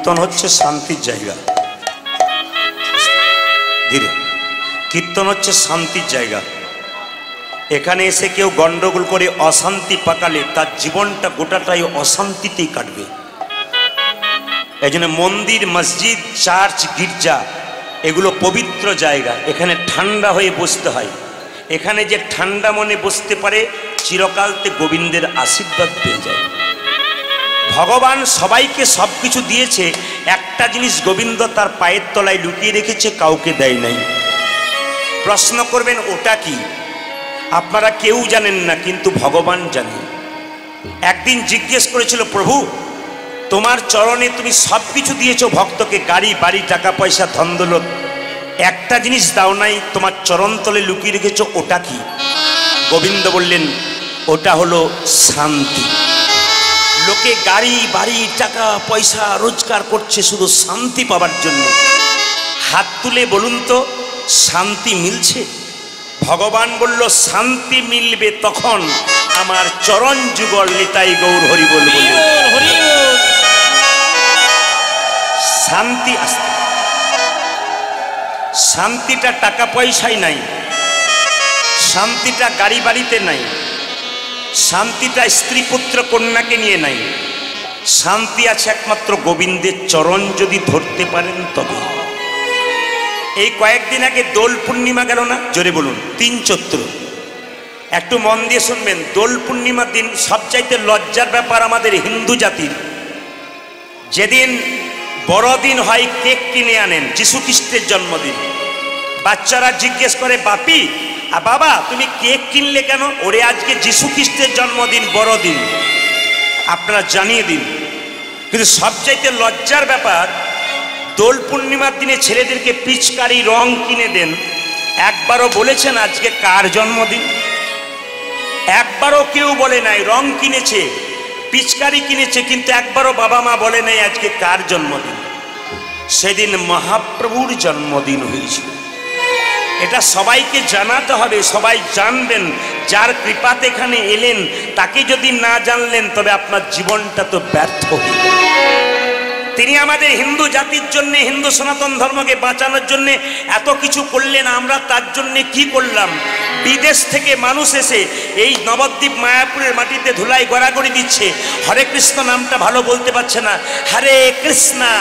কীর্তন হচ্ছে শান্তির জায়গা। ধীরে, কীর্তন হচ্ছে শান্তির জায়গা। এখানে এসে কেউ গন্ডগোল করে অশান্তি পাকালে তার জীবনটা গোটাটাই অশান্তিতেই কাটবে। এই জন্য মন্দির, মসজিদ, চার্চ, গির্জা এগুলো পবিত্র জায়গা। এখানে ঠান্ডা হয়ে বসতে হয়। এখানে যে ঠান্ডা মনে বসতে পারে চিরকালতে গোবিন্দের আশীর্বাদ পেয়ে যায়। ভগবান সবাইকে সব কিছু দিয়েছে, একটা জিনিস গোবিন্দ তার পায়ের তলায় লুকিয়ে রেখেছে, কাউকে দেয় নাই। প্রশ্ন করবেন ওটা কি? আপনারা কেউ জানেন না, কিন্তু ভগবান জানেন। একদিন জিজ্ঞেস করেছিল, প্রভু তোমার চরণে তুমি সব কিছু দিয়েছো ভক্তকে, গাড়ি বাড়ি টাকা পয়সা ধন দৌলত, একটা জিনিস দাও নাই, তোমার চরণ তলে লুকিয়ে রেখেছো, ওটা কি? গোবিন্দ বললেন ওটা হলো শান্তি। লোকে গাড়ি বাড়ি টাকা পয়সা রোজগার করছে শুধু শান্তি পাবার জন্য। হাত তুলে বলুন তো শান্তি মিলছে? ভগবান বলল শান্তি মিলবে তখন আমার চরণ যুগল নিতাই গৌর হরি বল বলে। শান্তি আসতে, শান্তিটা টাকা পয়সায় নাই, শান্তিটা গাড়ি বাড়িতে নাই, শান্তিটা স্ত্রী পুত্র কন্যাকে নিয়ে নাই। শান্তি আছে একমাত্র গোবিন্দের চরণ যদি ধরতে পারেন তবে। এই কয়েকদিন আগে দোল পূর্ণিমা গেল না? জোরে বলুন। ৩ চৈত্র। একটু মন দিয়ে শুনবেন। দোল পূর্ণিমার দিন সবচাইতে লজ্জার ব্যাপার আমাদের হিন্দু জাতির, যেদিন বড়দিন হয় কেক কিনে আনেন, যিশু খ্রিস্টের জন্মদিন। বাচ্চারা জিজ্ঞেস করে, বাপি বাবা তুমি কেক কিনলে কেন? ওরে আজকে যিশু খ্রিস্টের জন্মদিন, বড়দিন, আপনারা জানিয়ে দিন। কিন্তু সবচাইতে লজ্জার ব্যাপার, দোল পূর্ণিমার দিনে ছেলেদেরকে পিচকারি রং কিনে দেন। একবারও বলেছেন আজকে কার জন্মদিন? একবারও কেউ বলে নাই। রং কিনেছে, পিচকারি কিনেছে, কিন্তু একবারও বাবা মা বলে নাই আজকে কার জন্মদিন। সেদিন মহাপ্রভুর জন্মদিন হয়েছিল। এটা সবাইকে জানাতে হবে, সবাই জানবেন। যার কৃপাতে এখানে এলেন তাকে যদি না জানলেন তবে আপনার জীবনটা তো ব্যর্থ হয়ে গেল। তিনি আমাদের হিন্দু জাতির জন্য, হিন্দু সনাতন ধর্মকে বাঁচানোর জন্য এত কিছু করলেন। আমরা তার জন্য কি করলাম? বিদেশ থেকে মানুষ এসে এই নবদ্বীপ মায়াপুরের মাটিতে ধুলাই গড়াগড়ি দিচ্ছে, হরে কৃষ্ণ নামটা ভালো বলতে পারছে না, হরে কৃষ্ণা।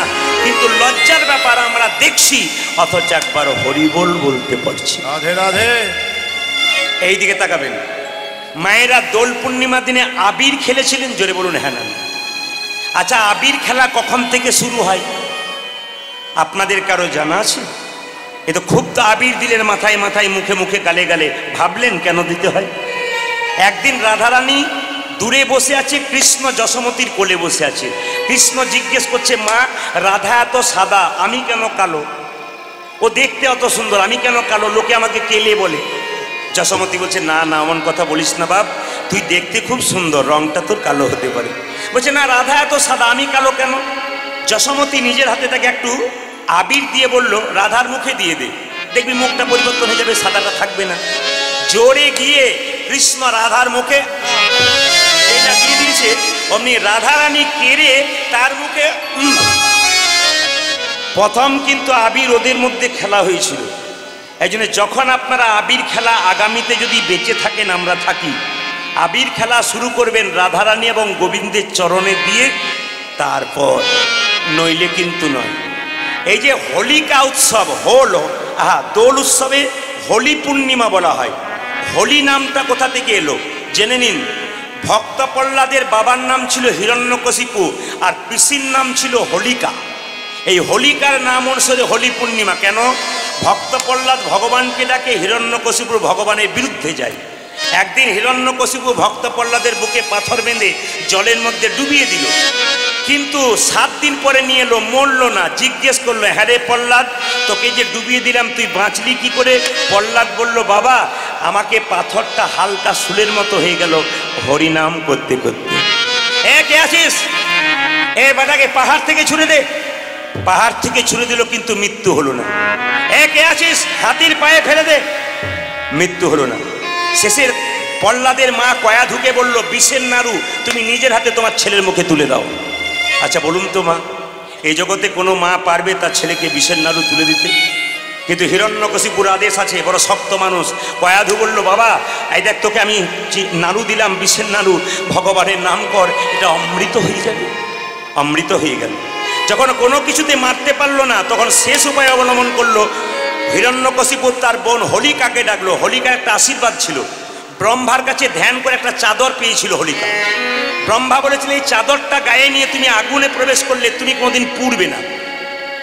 কিন্তু লজ্জার ব্যাপার আমরা দেখছি, অথচ একবার হরিবোল বলতে পারছি। রাধে রাধে। এই দিকে তাকাবেন। মায়েরা দোল পূর্ণিমা দিনে আবির খেলেছিলেন? জোরে বলুন হ্যাঁ না। আচ্ছা, আবির খেলা কখন থেকে শুরু হয় আপনাদের কারো জানা আছে? এ তো খুব তো আবির দিলেন মাথায় মাথায়, মুখে মুখে, গালে গালে। ভাবলেন কেন দিতে হয়? একদিন রাধারানী দূরে বসে আছে, কৃষ্ণ যশোমতীর কোলে বসে আছে। কৃষ্ণ জিজ্ঞেস করছে, মা রাধা এত সাদা, আমি কেন কালো? ও দেখতে অত সুন্দর, আমি কেন কালো? লোকে আমাকে কেলে বলে। যশোমতী বলছে, না না এমন কথা বলিস না বাপ, তুই দেখতে খুব সুন্দর, রংটা তোর কালো হতে পারে। বলছে, না রাধা এত সাদা, আমি কালো কেন? যশোমতী নিজের হাতে তাকে একটু আবির দিয়ে বলল, রাধার মুখে দিয়ে দে, দেখবি মুখটা পরিবর্তন হয়ে যাবে, সাদাটা থাকবে না। জোরে গিয়ে কৃষ্ণ রাধার মুখে এটা দিয়ে দিয়েছে, অমনি রাধারানী কেড়ে তার মুখে। প্রথম কিন্তু আবির ওদের মধ্যে খেলা হয়েছিল। এই জন্য যখন আপনারা আবির খেলা আগামীতে যদি বেঁচে থাকেন, আমরা থাকি, আবির খেলা শুরু করবেন রাধারানী এবং গোবিন্দের চরণে দিয়ে, তারপর নইলে কিন্তু নয়। এই যে হোলিকা উৎসব হল, দোল উৎসবে হোলি পূর্ণিমা বলা হয়। হোলি নামটা কোথা থেকে এলো জেনে নিন। ভক্ত প্রহ্লাদের বাবার নাম ছিল হিরণ্যকশিপু, আর পিসির নাম ছিল হোলিকা। এই হোলিকার নাম অনুসারে হোলি পূর্ণিমা। কেন? ভক্ত প্রহ্লাদ ভগবানকে ডাকে, হিরণ্যকশিপুর ভগবানের বিরুদ্ধে যায়। একদিন হিরণ্যকশিপু ভক্ত প্রহ্লাদের বুকে পাথর বেঁধে জলের মধ্যে ডুবিয়ে দিল, কিন্তু 7 দিন পরে নিয়ে এলো, মরল না। জিজ্ঞেস করলো, হ্যাঁ রে প্রহ্লাদ, তোকে যে ডুবিয়ে দিলাম তুই বাঁচলি কি করে? প্রহ্লাদ বলল, বাবা আমাকে পাথরটা হালকা শুলের মতো হয়ে গেল হরিনাম করতে করতে। কে আছিস? এ বেটাকে পাহাড় থেকে ছুঁড়ে দে। পাহাড় থেকে ছুঁড়ে দিল, কিন্তু মৃত্যু হলো না। কে আছিস? হাতির পায়ে ফেলে দে, মৃত্যু হলো না। শেষের প্রহ্লাদের মা কয়া ঢুকে বলল, বিষের নাড়ু তুমি নিজের হাতে তোমার ছেলের মুখে তুলে দাও। আচ্ছা বলুন তো মা, এই জগতে কোনো মা পারবে তার ছেলেকে বিষের নাড়ু তুলে দিতে? কিন্তু হিরণ্যকশিপুর আদেশ আছে, বড় শক্ত মানুষ। কয়াধু বলল, বাবা এই দেখ, তোকে আমি নাড়ু দিলাম, বিষের নাড়ু, ভগবানের নাম কর, এটা অমৃত হয়ে যাবে। অমৃত হয়ে গেল। যখন কোনো কিছুতে মারতে পারলো না, তখন শেষ উপায় অবলম্বন করলো। হিরণ্যকশিপুর তার বোন হোলিকাকে ডাকলো। হোলিকার একটা আশীর্বাদ ছিল, ব্রহ্মার কাছে ধ্যান করে একটা চাদর পেয়েছিল হোলিকা। ব্রহ্মা বলেছিল, এই চাদরটা গায়ে নিয়ে তুমি আগুনে প্রবেশ করলে তুমি কোনোদিন পুড়বে না।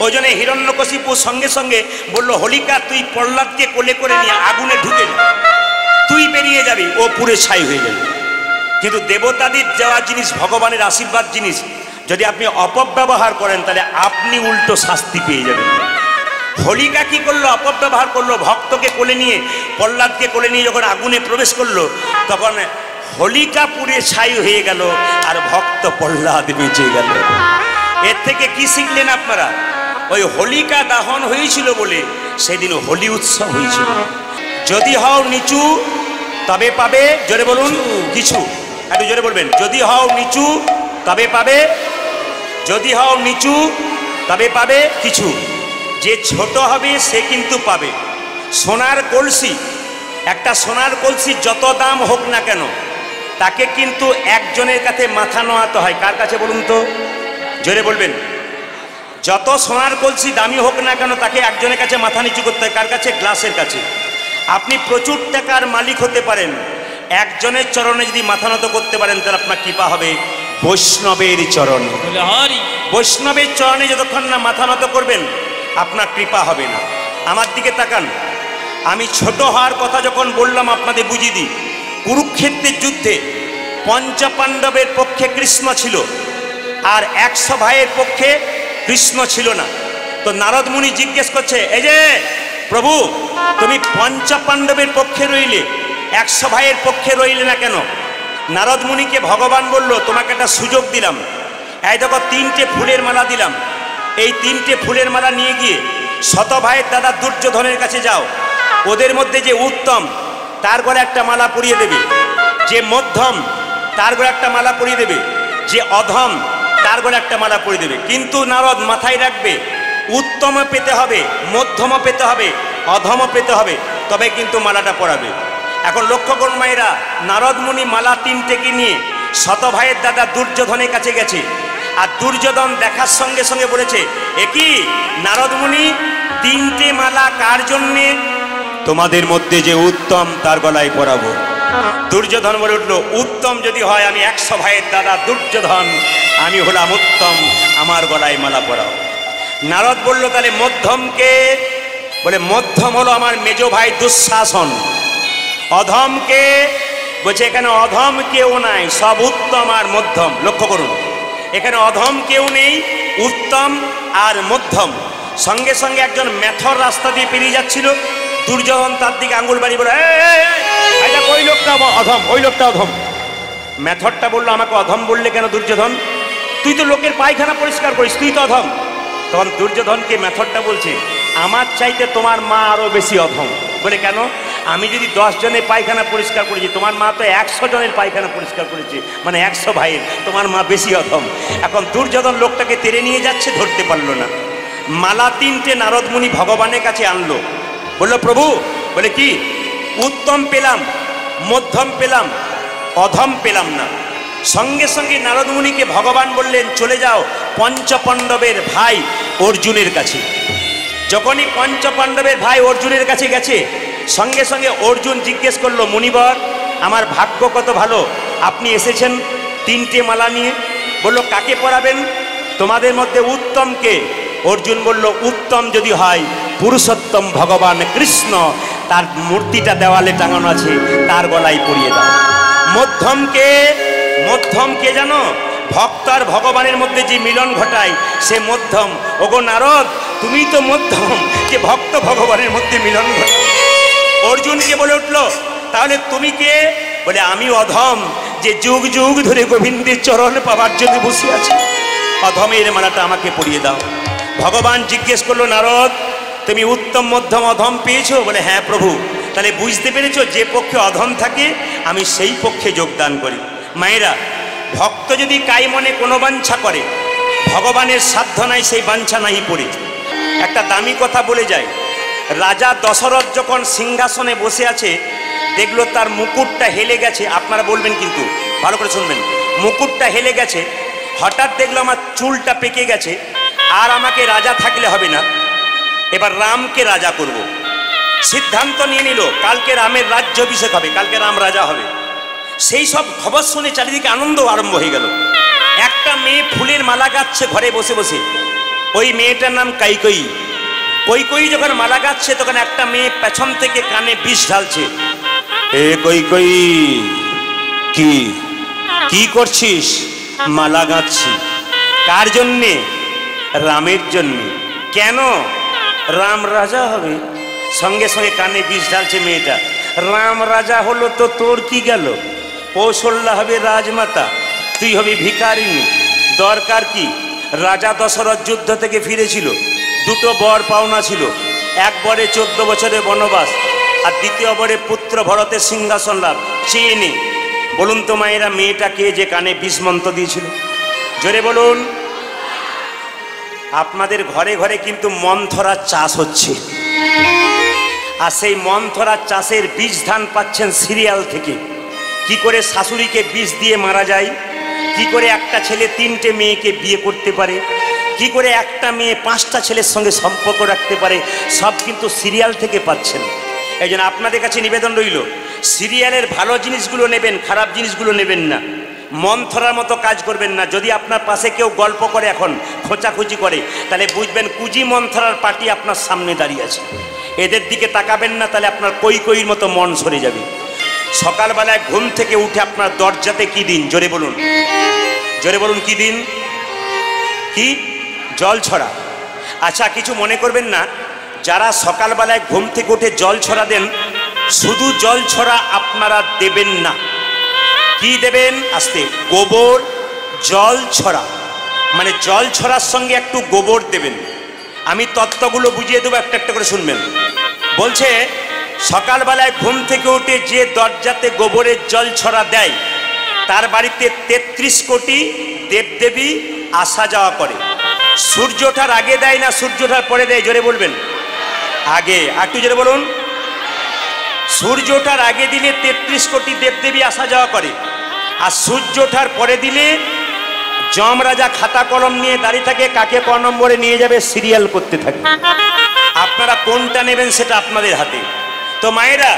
ওই জন্য হিরণ্যকশিপুর সঙ্গে সঙ্গে বললো, হোলিকা তুই প্রহ্লাদকে কোলে করে নিয়ে আগুনে ঢুকে যা, তুই বেরিয়ে যাবি, ও পুড়ে ছাই হয়ে যাবে। কিন্তু দেবতাদের দেওয়া জিনিস, ভগবানের আশীর্বাদ জিনিস, যদি আপনি অপব্যবহার করেন তাহলে আপনি উল্টো শাস্তি পেয়ে যাবেন। হোলিকা কি করলো? অপব্যবহার করলো। ভক্তকে কোলে নিয়ে, প্রহ্লাদকে কোলে নিয়ে যখন আগুনে প্রবেশ করলো, তখন হোলিকা পুড়ে ছাই হয়ে গেল আর ভক্ত প্রহ্লাদ বেঁচে গেল। এর থেকে কি শিখলেন আপনারা? ওই হোলিকা দাহন হয়েছিল বলে সেদিন হোলি উৎসব হয়েছিল। যদি হও নিচু তবে পাবে, জোরে বলুন, কিছু। একটু জোরে বলবেন, যদি হও নিচু তবে পাবে, যদি হও নিচু তবে পাবে কিছু। যে ছোট হবে সে কিন্তু পাবে। সোনার কলসি, একটা সোনার কলসি যত দাম হোক না কেন, তাকে কিন্তু একজনের কাছে মাথা নোয়াতে হয়। কার কাছে বলুন তো? জোরে বলবেন। যত সোনার কলসি দামি হোক না কেন, তাকে একজনের কাছে মাথা নিচু করতে হয়। কার কাছে? গ্লাসের কাছে। আপনি প্রচুর টাকার মালিক হতে পারেন, একজনের চরণে যদি মাথা নত করতে পারেন তাহলে আপনার কৃপা হবে বৈষ্ণবের চরণে। বৈষ্ণবের চরণে যতক্ষণ না মাথা নত করবেন আপনার কৃপা হবে না। আমার দিকে তাকান। আমি ছোট হওয়ার কথা যখন বললাম আপনাদের বুঝিয়ে দিই। কুরুক্ষেত্রের যুদ্ধে পঞ্চপাণ্ডবের পক্ষে কৃষ্ণ ছিল আর 100 ভাইয়ের পক্ষে কৃষ্ণ ছিল না। তো নারদ মুনি জিজ্ঞেস করছে, এই যে প্রভু, তুমি পঞ্চপাণ্ডবের পক্ষে রইলে, 100 ভাইয়ের পক্ষে রইলে না কেন? নারদ মুনিকে ভগবান বলল, তোমাকে একটা সুযোগ দিলাম, এই দেখো 3টে ফুলের মালা দিলাম, এই 3টে ফুলের মালা নিয়ে গিয়ে শত ভাইয়ের দাদা দুর্যোধনের কাছে যাও। ওদের মধ্যে যে উত্তম তার গলে একটা মালা পরিয়ে দেবে, যে মধ্যম তার গলে একটা মালা পরিয়ে দেবে, যে অধম তার গলে একটা মালা পরিয়ে দেবে। কিন্তু নারদ মাথায় রাখবে, উত্তম পেতে হবে, মধ্যম পেতে হবে, অধম পেতে হবে, তবে কিন্তু মালাটা পরাবে। এখন লক্ষ্য করুন মায়েরা, নারদ মুনি মালা 3টেকে নিয়ে শত ভাইয়ের দাদা দুর্যোধনের কাছে গেছে। আর দুর্যোধন দেখার সঙ্গে সঙ্গে বলেছে, একই নারদ মুনি 3টে মালা কার জন্যে? তোমাদের মধ্যে যে উত্তম তার গলায় পরাবো। দুর্যোধন বলে উঠলো, উত্তম যদি হয় আমি 100 ভাইয়ের দাদা দুর্যোধন, আমি হলাম উত্তম, আমার গলায় মালা পরাও। নারদ বলল, তাহলে মধ্যমকে? বলে মধ্যম হলো আমার মেজ ভাই দুঃশাসন। অধমকে? বলছে এখানে অধম কেউ নাই, সব উত্তম আর মধ্যম। লক্ষ্য করুন, এখানে অধম কেউ নেই, উত্তম আর মধ্যম। সঙ্গে সঙ্গে একজন মেথর রাস্তা দিয়ে পেরিয়ে যাচ্ছিল। দুর্যোধন তার দিকে আঙুল বাড়ি বলে, ওই লোকটা অধম, ওই লোকটা অধম। মেথরটা বললো, আমাকে অধম বললে কেন দুর্যোধন? তুই তো লোকের পায়খানা পরিষ্কার করিস, তুই তো অধম। তখন দুর্যোধনকে মেথরটা বলছে, আমার চাইতে তোমার মা আরো বেশি অধম। বলে কেন? আমি যদি 10 জনের পায়খানা পরিষ্কার করেছি, তোমার মা তো 100 জনের পায়খানা পরিষ্কার করেছে, মানে 100 ভাইয়ের, তোমার মা বেশি অধম। এখন দুর্যোধন লোকটাকে তেড়ে নিয়ে যাচ্ছে, ধরতে পারলো না। মালা 3টে নারদ মুনি ভগবানের কাছে আনলো। বললো, প্রভু, বলে কি? উত্তম পেলাম, মধ্যম পেলাম, অধম পেলাম না। সঙ্গে সঙ্গে নারদ মুনিকে ভগবান বললেন, চলে যাও পঞ্চপাণ্ডবের ভাই অর্জুনের কাছে। যখনই পঞ্চপাণ্ডবের ভাই অর্জুনের কাছে গেছে, সঙ্গে সঙ্গে অর্জুন জিজ্ঞেস করলো, মুনিবর, আমার ভাগ্য কত ভালো, আপনি এসেছেন 3টে মালা নিয়ে। বললো, কাকে পরাবেন? তোমাদের মধ্যে উত্তম কে? অর্জুন বলল, উত্তম যদি হয় পুরুষোত্তম ভগবান কৃষ্ণ, তার মূর্তিটা দেওয়ালে টাঙানো আছে, তার গলায় পরিয়ে দাও। মধ্যম কে? মধ্যম কে জানো? ভক্ত আর ভগবানের মধ্যে যে মিলন ঘটায় সে মধ্যম। ওগো নারদ, তুমি তো মধ্যম, যে ভক্ত ভগবানের মধ্যে মিলন ঘটায়। অর্জুনকে বলে উঠলো, তাহলে তুমি কে? বলে, আমি অধম, যে যুগ যুগ ধরে গোবিন্দের চরণ পাওয়ার জন্য বসে আছি। অধমের মালাটা আমাকে পরিয়ে দাও। ভগবান জিজ্ঞেস করলো, নারদ, তুমি উত্তম মধ্যম অধম পেয়েছো? বলে, হ্যাঁ প্রভু। তাহলে বুঝতে পেরেছো, যে পক্ষে অধম থাকে আমি সেই পক্ষে যোগদান করি। মায়েরা, ভক্ত যদি কাই মনে কোনো বাঞ্ছা করে, ভগবানের সাধ্য নাই সেই বাঞ্ছা নাই পড়ে। একটা দামি কথা বলে যায়, রাজা দশরথ যখন সিংহাসনে বসে আছে, দেখলো তার মুকুটটা হেলে গেছে। আপনারা বলবেন কিন্তু ভালো করে শুনবেন, মুকুটটা হেলে গেছে। হঠাৎ দেখলো আমার চুলটা পেকে গেছে, আর আমাকে রাজা থাকলে হবে না, এবার রামকে রাজা করব। সিদ্ধান্ত নিয়ে নিল কালকে রামের রাজ্যাভিষেক হবে, কালকে রাম রাজা হবে। সেই সব খবর শুনে চারিদিকে আনন্দ আরম্ভ হয়ে গেল। একটা মেয়ে ফুলের মালা গাচ্ছে ঘরে বসে বসে, ওই মেয়েটার নাম কৈকেয়ী। কৈকেয়ী যখন মালা গাচ্ছে তখন একটা মেয়ে পেছন থেকে কানে বিষ ঢালছে। এ কৈকেয়ী, কি কি করছিস? মালা গাচ্ছি। কার জন্যে? রামের জন্যে। কেন? রাম রাজা হবে। সঙ্গে সঙ্গে কানে বিষ ঢালছে মেয়েটা। রাম রাজা হলো তো তোর কি গেল? কৌশল্যা হবে রাজমাতা, তুই হবি ভিখারিনী। দরকার কি? রাজা দশরথ যুদ্ধ থেকে ফিরেছিল, দুটো বর পাওনা ছিল। এক বরে 14 বছরের বনবাস, আর দ্বিতীয় বরে পুত্র ভরতের সিংহাসন লাভ। চেয়ে নে। বলুন তো মায়েরা, মেয়েটাকে যে কানে বিষ মন্ত্র দিয়েছিল? জোরে বলুন। আপনাদের ঘরে ঘরে কিন্তু মন্থরার চাষ হচ্ছে, আর সেই মন্থরার চাষের বীজ ধান পাচ্ছেন সিরিয়াল থেকে। কি করে শাশুড়িকে বিষ দিয়ে মারা যায়, কি করে একটা ছেলে 3টে মেয়েকে বিয়ে করতে পারে, কি করে একটা মেয়ে 5টা ছেলের সঙ্গে সম্পর্ক রাখতে পারে, সব কিন্তু সিরিয়াল থেকে পাচ্ছেন। এই জন্য আপনাদের কাছে নিবেদন রইল, সিরিয়ালের ভালো জিনিসগুলো নেবেন, খারাপ জিনিসগুলো নেবেন না। মন্থরার মতো কাজ করবেন না। যদি আপনার পাশে কেউ গল্প করে, এখন খোঁচাখুচি করে, তাহলে বুঝবেন কুজি মন্থরার পার্টি আপনার সামনে দাঁড়িয়ে আছে। এদের দিকে তাকাবেন না, তাহলে আপনার কৈকেয়ীর মতো মন সরে যাবে। সকালবেলায় ঘুম থেকে উঠে আপনার দরজাতে কি দিন? জোরে বলুন, জোরে বলুন, কি দিন? কি? জল ছড়া। আচ্ছা, কিছু মনে করবেন না, যারা সকালবেলায় ঘুম থেকে উঠে জল ছড়া দেন, শুধু জল ছড়া আপনারা দেবেন না। কি দেবেন? আস্তে, গোবর জল ছড়া, মানে জল ছড়ার সঙ্গে একটু গোবর দেবেন। আমি তত্ত্বগুলো বুঝিয়ে দেবো, একটা একটা করে শুনবেন। বলছে সকালবেলায় ঘুম থেকে উঠে যে দরজাতে গোবরের জল ছড়া দেয়, তার বাড়িতে 33 কোটি দেবদেবী আসা যাওয়া করে। সূর্য ওঠার আগে দেয় না সূর্য ওঠার পরে দেয়? জোরে বলবেন। আগে। একটু জোরে বলুন। সূর্য ওঠার আগে দিলে 33 কোটি দেবদেবী আসা যাওয়া করে, আর সূর্য ওঠার পরে দিলে যমরাজা খাতা কলম নিয়ে দাঁড়িয়ে থাকে, কাকে ক নম্বরে নিয়ে যাবে সিরিয়াল করতে থাকে। আপনারা কোনটা নেবেন সেটা আপনাদের হাতে। তো মায়েরা,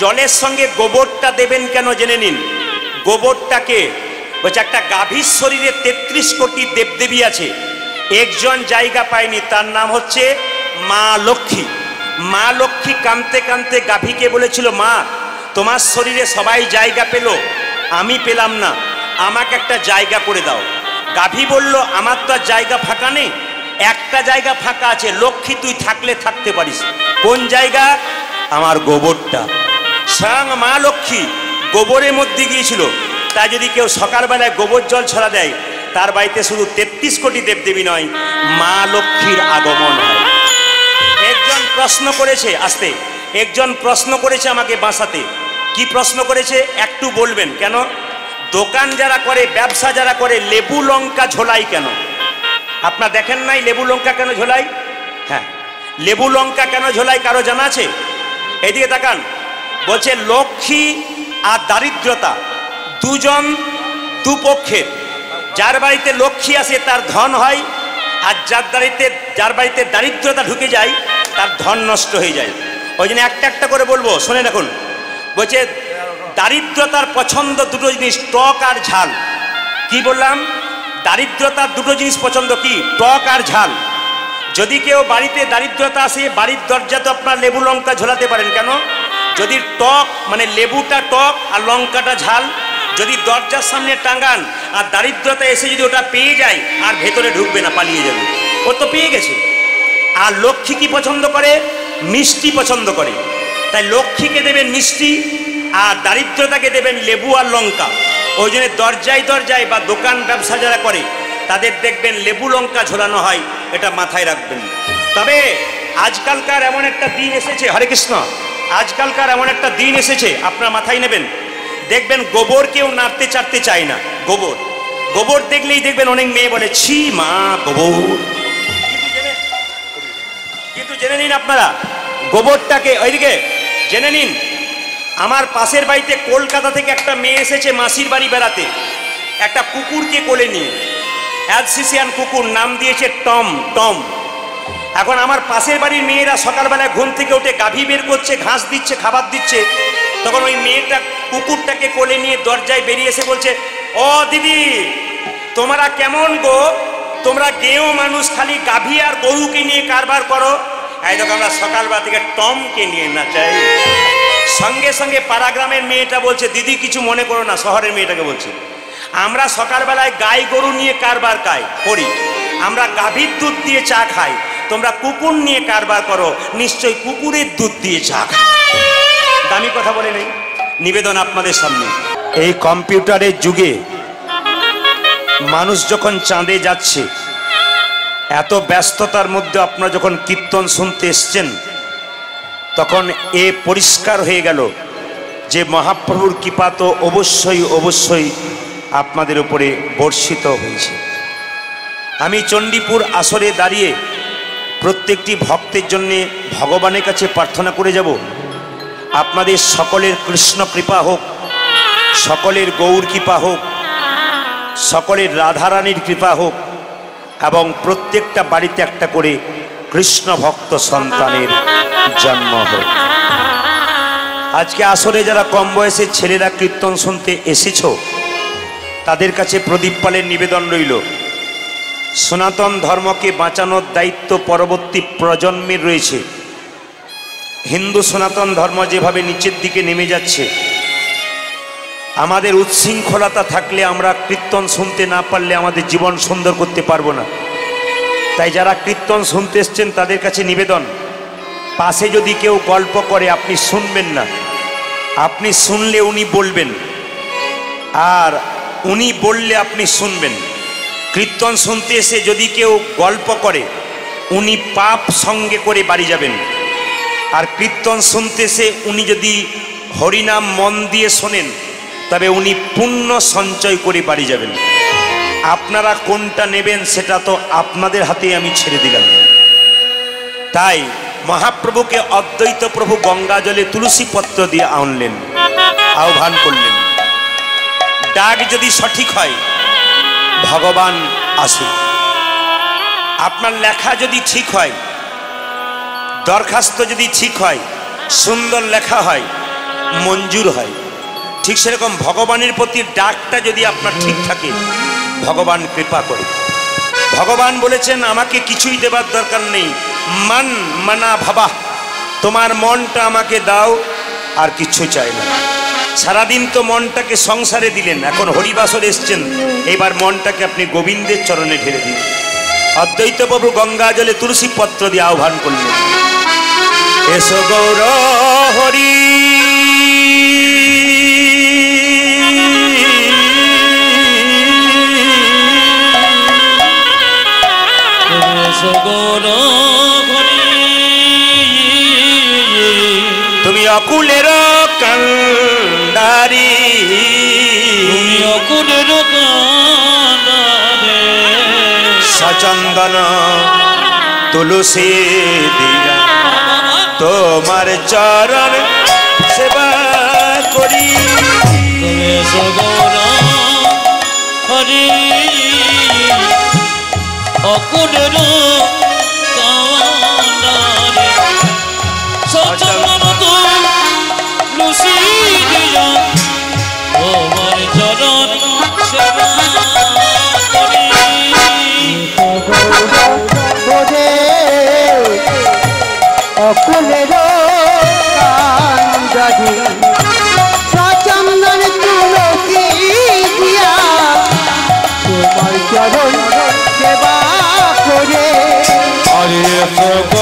জলের সঙ্গে গোবরটা দেবেন কেন জেনে নিন। গোবরটাকে বলছে, একটা গাভীর শরীরে 33 কোটি দেবদেবী আছে, একজন জায়গা পায়নি, তার নাম হচ্ছে মা লক্ষ্মী। মা লক্ষ্মী কাঁদতে কাঁদতে গাভীকে বলেছিল, মা তোমার শরীরে সবাই জায়গা পেল, আমি পেলাম না, আমাকে একটা জায়গা করে দাও। গাভী বলল, আমার তো আর জায়গা ফাঁকা নেই, একটা জায়গা ফাঁকা আছে, লক্ষ্মী তুই থাকলে থাকতে পারিস। কোন জায়গা? আমার গোবরটা। স্বয়ং মা লক্ষ্মী গোবরের মধ্যে গিয়েছিল। তাই যদি কেউ সকালবেলায় গোবর জল ছড়া দেয়, তার বাড়িতে শুধু 33 কোটি দেবদেবী নয়, মা লক্ষ্মীর আগমন হয়। একজন প্রশ্ন করেছে, আসতে, একজন প্রশ্ন করেছে আমাকে বাসাতে। কি প্রশ্ন করেছে একটু বলবেন? কেন? দোকান যারা করে, ব্যবসা যারা করে, লেবু লঙ্কা ঝোলাই কেন? আপনারা দেখেন নাই লেবু লঙ্কা কেন ঝোলাই? হ্যাঁ, লেবু লঙ্কা কেন ঝোলাই কারো জানা আছে? এদিকে তাকান। বলছে লক্ষ্মী আর দারিদ্রতা দুজন দুপক্ষের। যার বাড়িতে লক্ষ্মী আসে তার ধন হয়, আর যার বাড়িতে দারিদ্রতা ঢুকে যায় তার ধন নষ্ট হয়ে যায়। ওই জন্য একটা একটা করে বলবো, শোনেন এখন। বলছে দারিদ্রতার পছন্দ দুটো জিনিস, টক আর ঝাল। কি বললাম? দারিদ্রতার দুটো জিনিস পছন্দ, কি? টক আর ঝাল। যদি কেউ বাড়িতে দারিদ্রতা আসে, বাড়ির দরজাতে আপনার লেবু লঙ্কা ঝোলাতে পারেন। কেন? যদি টক মানে লেবুটা টক আর লঙ্কাটা ঝাল, যদি দরজার সামনে টাঙ্গান আর দারিদ্রতা এসে যদি ওটা পেয়ে যায়, আর ভেতরে ঢুকবে না, পালিয়ে যাবে, ও তো পেয়ে গেছে। আর লক্ষ্মী কি পছন্দ করে? মিষ্টি পছন্দ করে। তাই লক্ষ্মীকে দেবেন মিষ্টি, আর দারিদ্রতাকে দেবেন লেবু আর লঙ্কা। ওই জন্য দরজায় দরজায় বা দোকান ব্যবসা যারা করে, তাদের দেখবেন লেবু লঙ্কা ঝোলানো হয়, এটা মাথায় রাখবেন। তবে আজকালকার এমন একটা দিন এসেছে, হরে কৃষ্ণ, আজকালকার এমন একটা দিন এসেছে, আপনার মাথায় নেবেন, দেখবেন গোবর কেউ নাড়তে চাড়তে চায় না। গোবর গোবর দেখলেই দেখবেন অনেক মেয়ে বলে ছি মা গোবর। কিন্তু জেনে নিন আপনারা, গোবরটাকে ওইদিকে জেনে নিন, আমার পাশের বাড়িতে কলকাতা থেকে একটা মেয়ে এসেছে মাসির বাড়ি বেড়াতে, একটা কুকুরকে কোলে নিয়ে, অ্যালসেশিয়ান কুকুর, নাম দিয়েছে টম। টম। এখন আমার পাশের বাড়ির মেয়েরা সকালবেলায় ঘুম থেকে উঠে গাভী বের করছে, ঘাস দিচ্ছে, খাবার দিচ্ছে, তখন ওই মেয়েটা কুকুরটাকে কোলে নিয়ে দরজায় বেরিয়ে এসে বলছে, ও দিদি তোমরা কেমন গো, তোমরা গেও মানুষ খালি গাভী আর গরুকে নিয়ে কারবার করো, এই দেখো আমরা সকালবেলা থেকে টমকে নিয়ে না চাই। সঙ্গে সঙ্গে পাড়াগ্রামের মেয়েটা বলছে, দিদি কিছু মনে করো না, শহরের মেয়েটাকে বলছে, আমরা সকালবেলায় গাই গরু নিয়ে কারবার করি, আমরা গাভীর দুধ দিয়ে চা খাই, তোমরা কুকুর নিয়ে কারবার করো, নিশ্চয়ই কুকুরের দুধ দিয়ে চা খাও। দামি কথা বলে নেই, নিবেদন আপনাদের সামনে। এই কম্পিউটারের যুগে মানুষ যখন চাঁদে যাচ্ছে, এত ব্যস্ততার মধ্যে আপনারা যখন কীর্তন শুনতে এসছেন, তখন এ পরিষ্কার হয়ে গেল যে মহাপ্রভুর কৃপা তো অবশ্যই অবশ্যই আপনাদের উপরে বর্ষিত হয়েছে। আমি চণ্ডীপুর আসরে দাঁড়িয়ে প্রত্যেকটি ভক্তের জন্যে ভগবানের কাছে প্রার্থনা করে যাব, আপনাদের সকলের কৃষ্ণ কৃপা হোক, সকলের গৌর কৃপা হোক, সকলের রাধারানীর কৃপা হোক, এবং প্রত্যেকটা বাড়িতে একটা করে কৃষ্ণ ভক্ত সন্তানের জন্ম হোক। আজকে আসরে যারা কম বয়সের ছেলেরা কীর্তন শুনতে এসেছ, তাদের কাছে প্রদীপ পালের নিবেদন রইল, সনাতন ধর্মকে বাঁচানোর দায়িত্ব পরবর্তী প্রজন্মের রয়েছে। হিন্দু সনাতন ধর্ম যেভাবে নিচের দিকে নেমে যাচ্ছে, আমাদের উচ্ছৃঙ্খলতা থাকলে, আমরা কীর্তন শুনতে না পারলে আমাদের জীবন সুন্দর করতে পারবো না। তাই যারা কীর্তন শুনতে এসছেন তাদের কাছে নিবেদন, পাশে যদি কেউ গল্প করে আপনি শুনবেন না, আপনি শুনলে উনি বলবেন, আর উনি বললে আপনি শুনবেন। কীর্তন শুনতে এসে যদি কেউ গল্প করে, উনি পাপ সঙ্গে করে বাড়ি যাবেন, আর কীর্তন শুনতে এসে উনি যদি হরিনাম মন দিয়ে শোনেন, তবে উনি পুণ্য সঞ্চয় করে বাড়ি যাবেন। আপনারা কোনটা নেবেন সেটা তো আপনাদের হাতে আমি ছেড়ে দিলাম। তাই মহাপ্রভুকে অদ্বৈত প্রভু গঙ্গা জলে তুলসী পত্র দিয়ে আনলেন, আহ্বান করলেন। ডাক যদি সঠিক হয় ভগবান আসে, আপনার লেখা যদি ঠিক হয়, দরখাস্ত যদি ঠিক হয়, সুন্দর লেখা হয়, মঞ্জুর হয়, ঠিক সেরকম ভগবানের প্রতি ডাকটা যদি আপনার ঠিক থাকে, ভগবান কৃপা করে। ভগবান বলেছেন আমাকে কিছুই দেবার দরকার নেই, মন মনা ভাবা, তোমার মনটা আমাকে দাও, আর কিছু চাই না। সারাদিন তো মনটাকে সংসারে দিলেন, এখন হরিবাসরে এসছেন, এবার মনটাকে আপনি গোবিন্দের চরণে ঢেলে দিন। অদ্বৈত প্রভু গঙ্গা জলে তুলসী পত্র দিয়ে আহ্বান করলেন, এসো গৌর হরি, তুমি অকুলের কান্ডারি, অকুলের কান্ডারে, সচন্দন তুলসী দিয়া তোমার চরণ সেবা করি। হরি অকুলের কান্ডারে, সচন্দন তুলসী দিয়া তোমার চরণ সেবা করি। অকুলের কান্ডারে, সচন্দন তুলসী দিয়া তোমার চরণ সেবা করে। আরে করি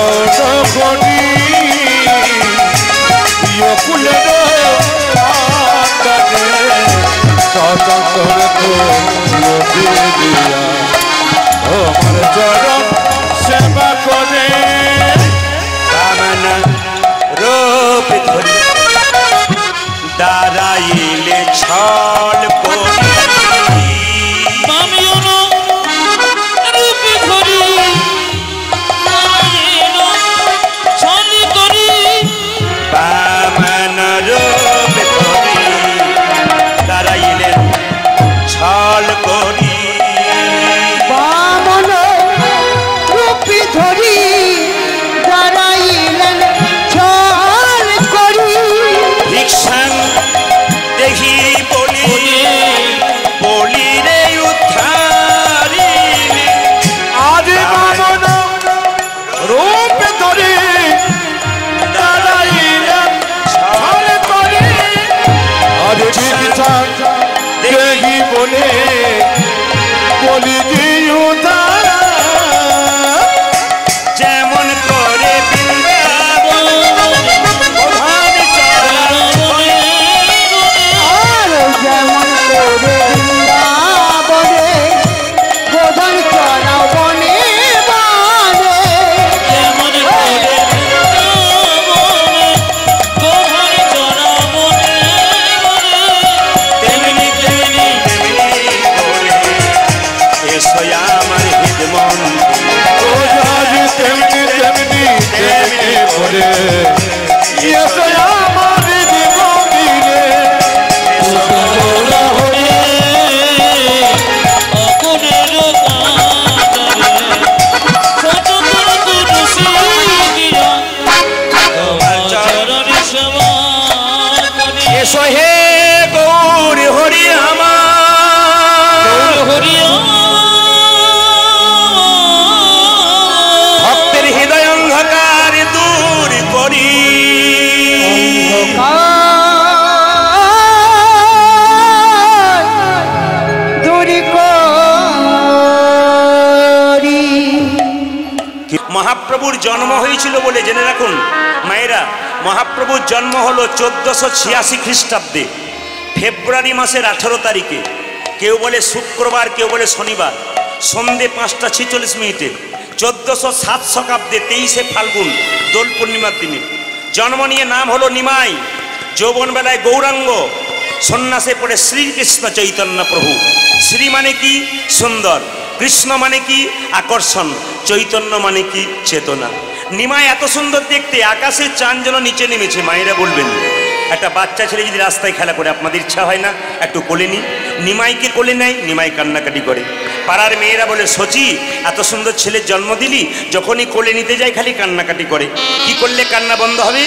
অকুলের কান্ডারে, সচন্দন তুলসী দিয়া তোমার চরণ সেবা করে। রূপ ধরি দাঁড়াইলে ছল করি, এসো হে গৌর হরি আমার, ভক্তের হৃদয় অন্ধকার দূর করি, মহাপ্রভুর জন্ম হয়েছিল বলে জেনে রাখুন মায়েরা, মহাপ্রভুর জন্ম হলো 1486 খ্রিস্টাব্দে ফেব্রুয়ারি মাসের 18 তারিখে। কেউ বলে শুক্রবার, কেউ বলে শনিবার, সন্ধে 5:46 1407 শতাব্দে 23শে ফাল্গুন দোল পূর্ণিমার দিনে জন্ম নিয়ে নাম হলো নিমাই। যৌবন বেলায় গৌরাঙ্গ, সন্ন্যাসে পড়ে শ্রীকৃষ্ণ চৈতন্য প্রভু। শ্রী মানে কি? সুন্দর। কৃষ্ণ মানে কি? আকর্ষণ। চৈতন্য মানে কি? চেতনা। নিমাই এত সুন্দর দেখতে, আকাশে চাঁদ যেন নিচে নেমেছে। মায়েরা বলবেন, একটা বাচ্চা ছেলে যদি রাস্তায় খেলা করে আপনাদের ইচ্ছা হয় না একটু কোলে নি? নিমাইকে কোলে নেয়, নিমাই কান্নাকাটি করে। পাড়ার মেয়েরা বলে, সচি এত সুন্দর ছেলের জন্ম দিলি, যখনই কোলে নিতে যায় খালি কান্নাকাটি করে, কি করলে কান্না বন্ধ হবে?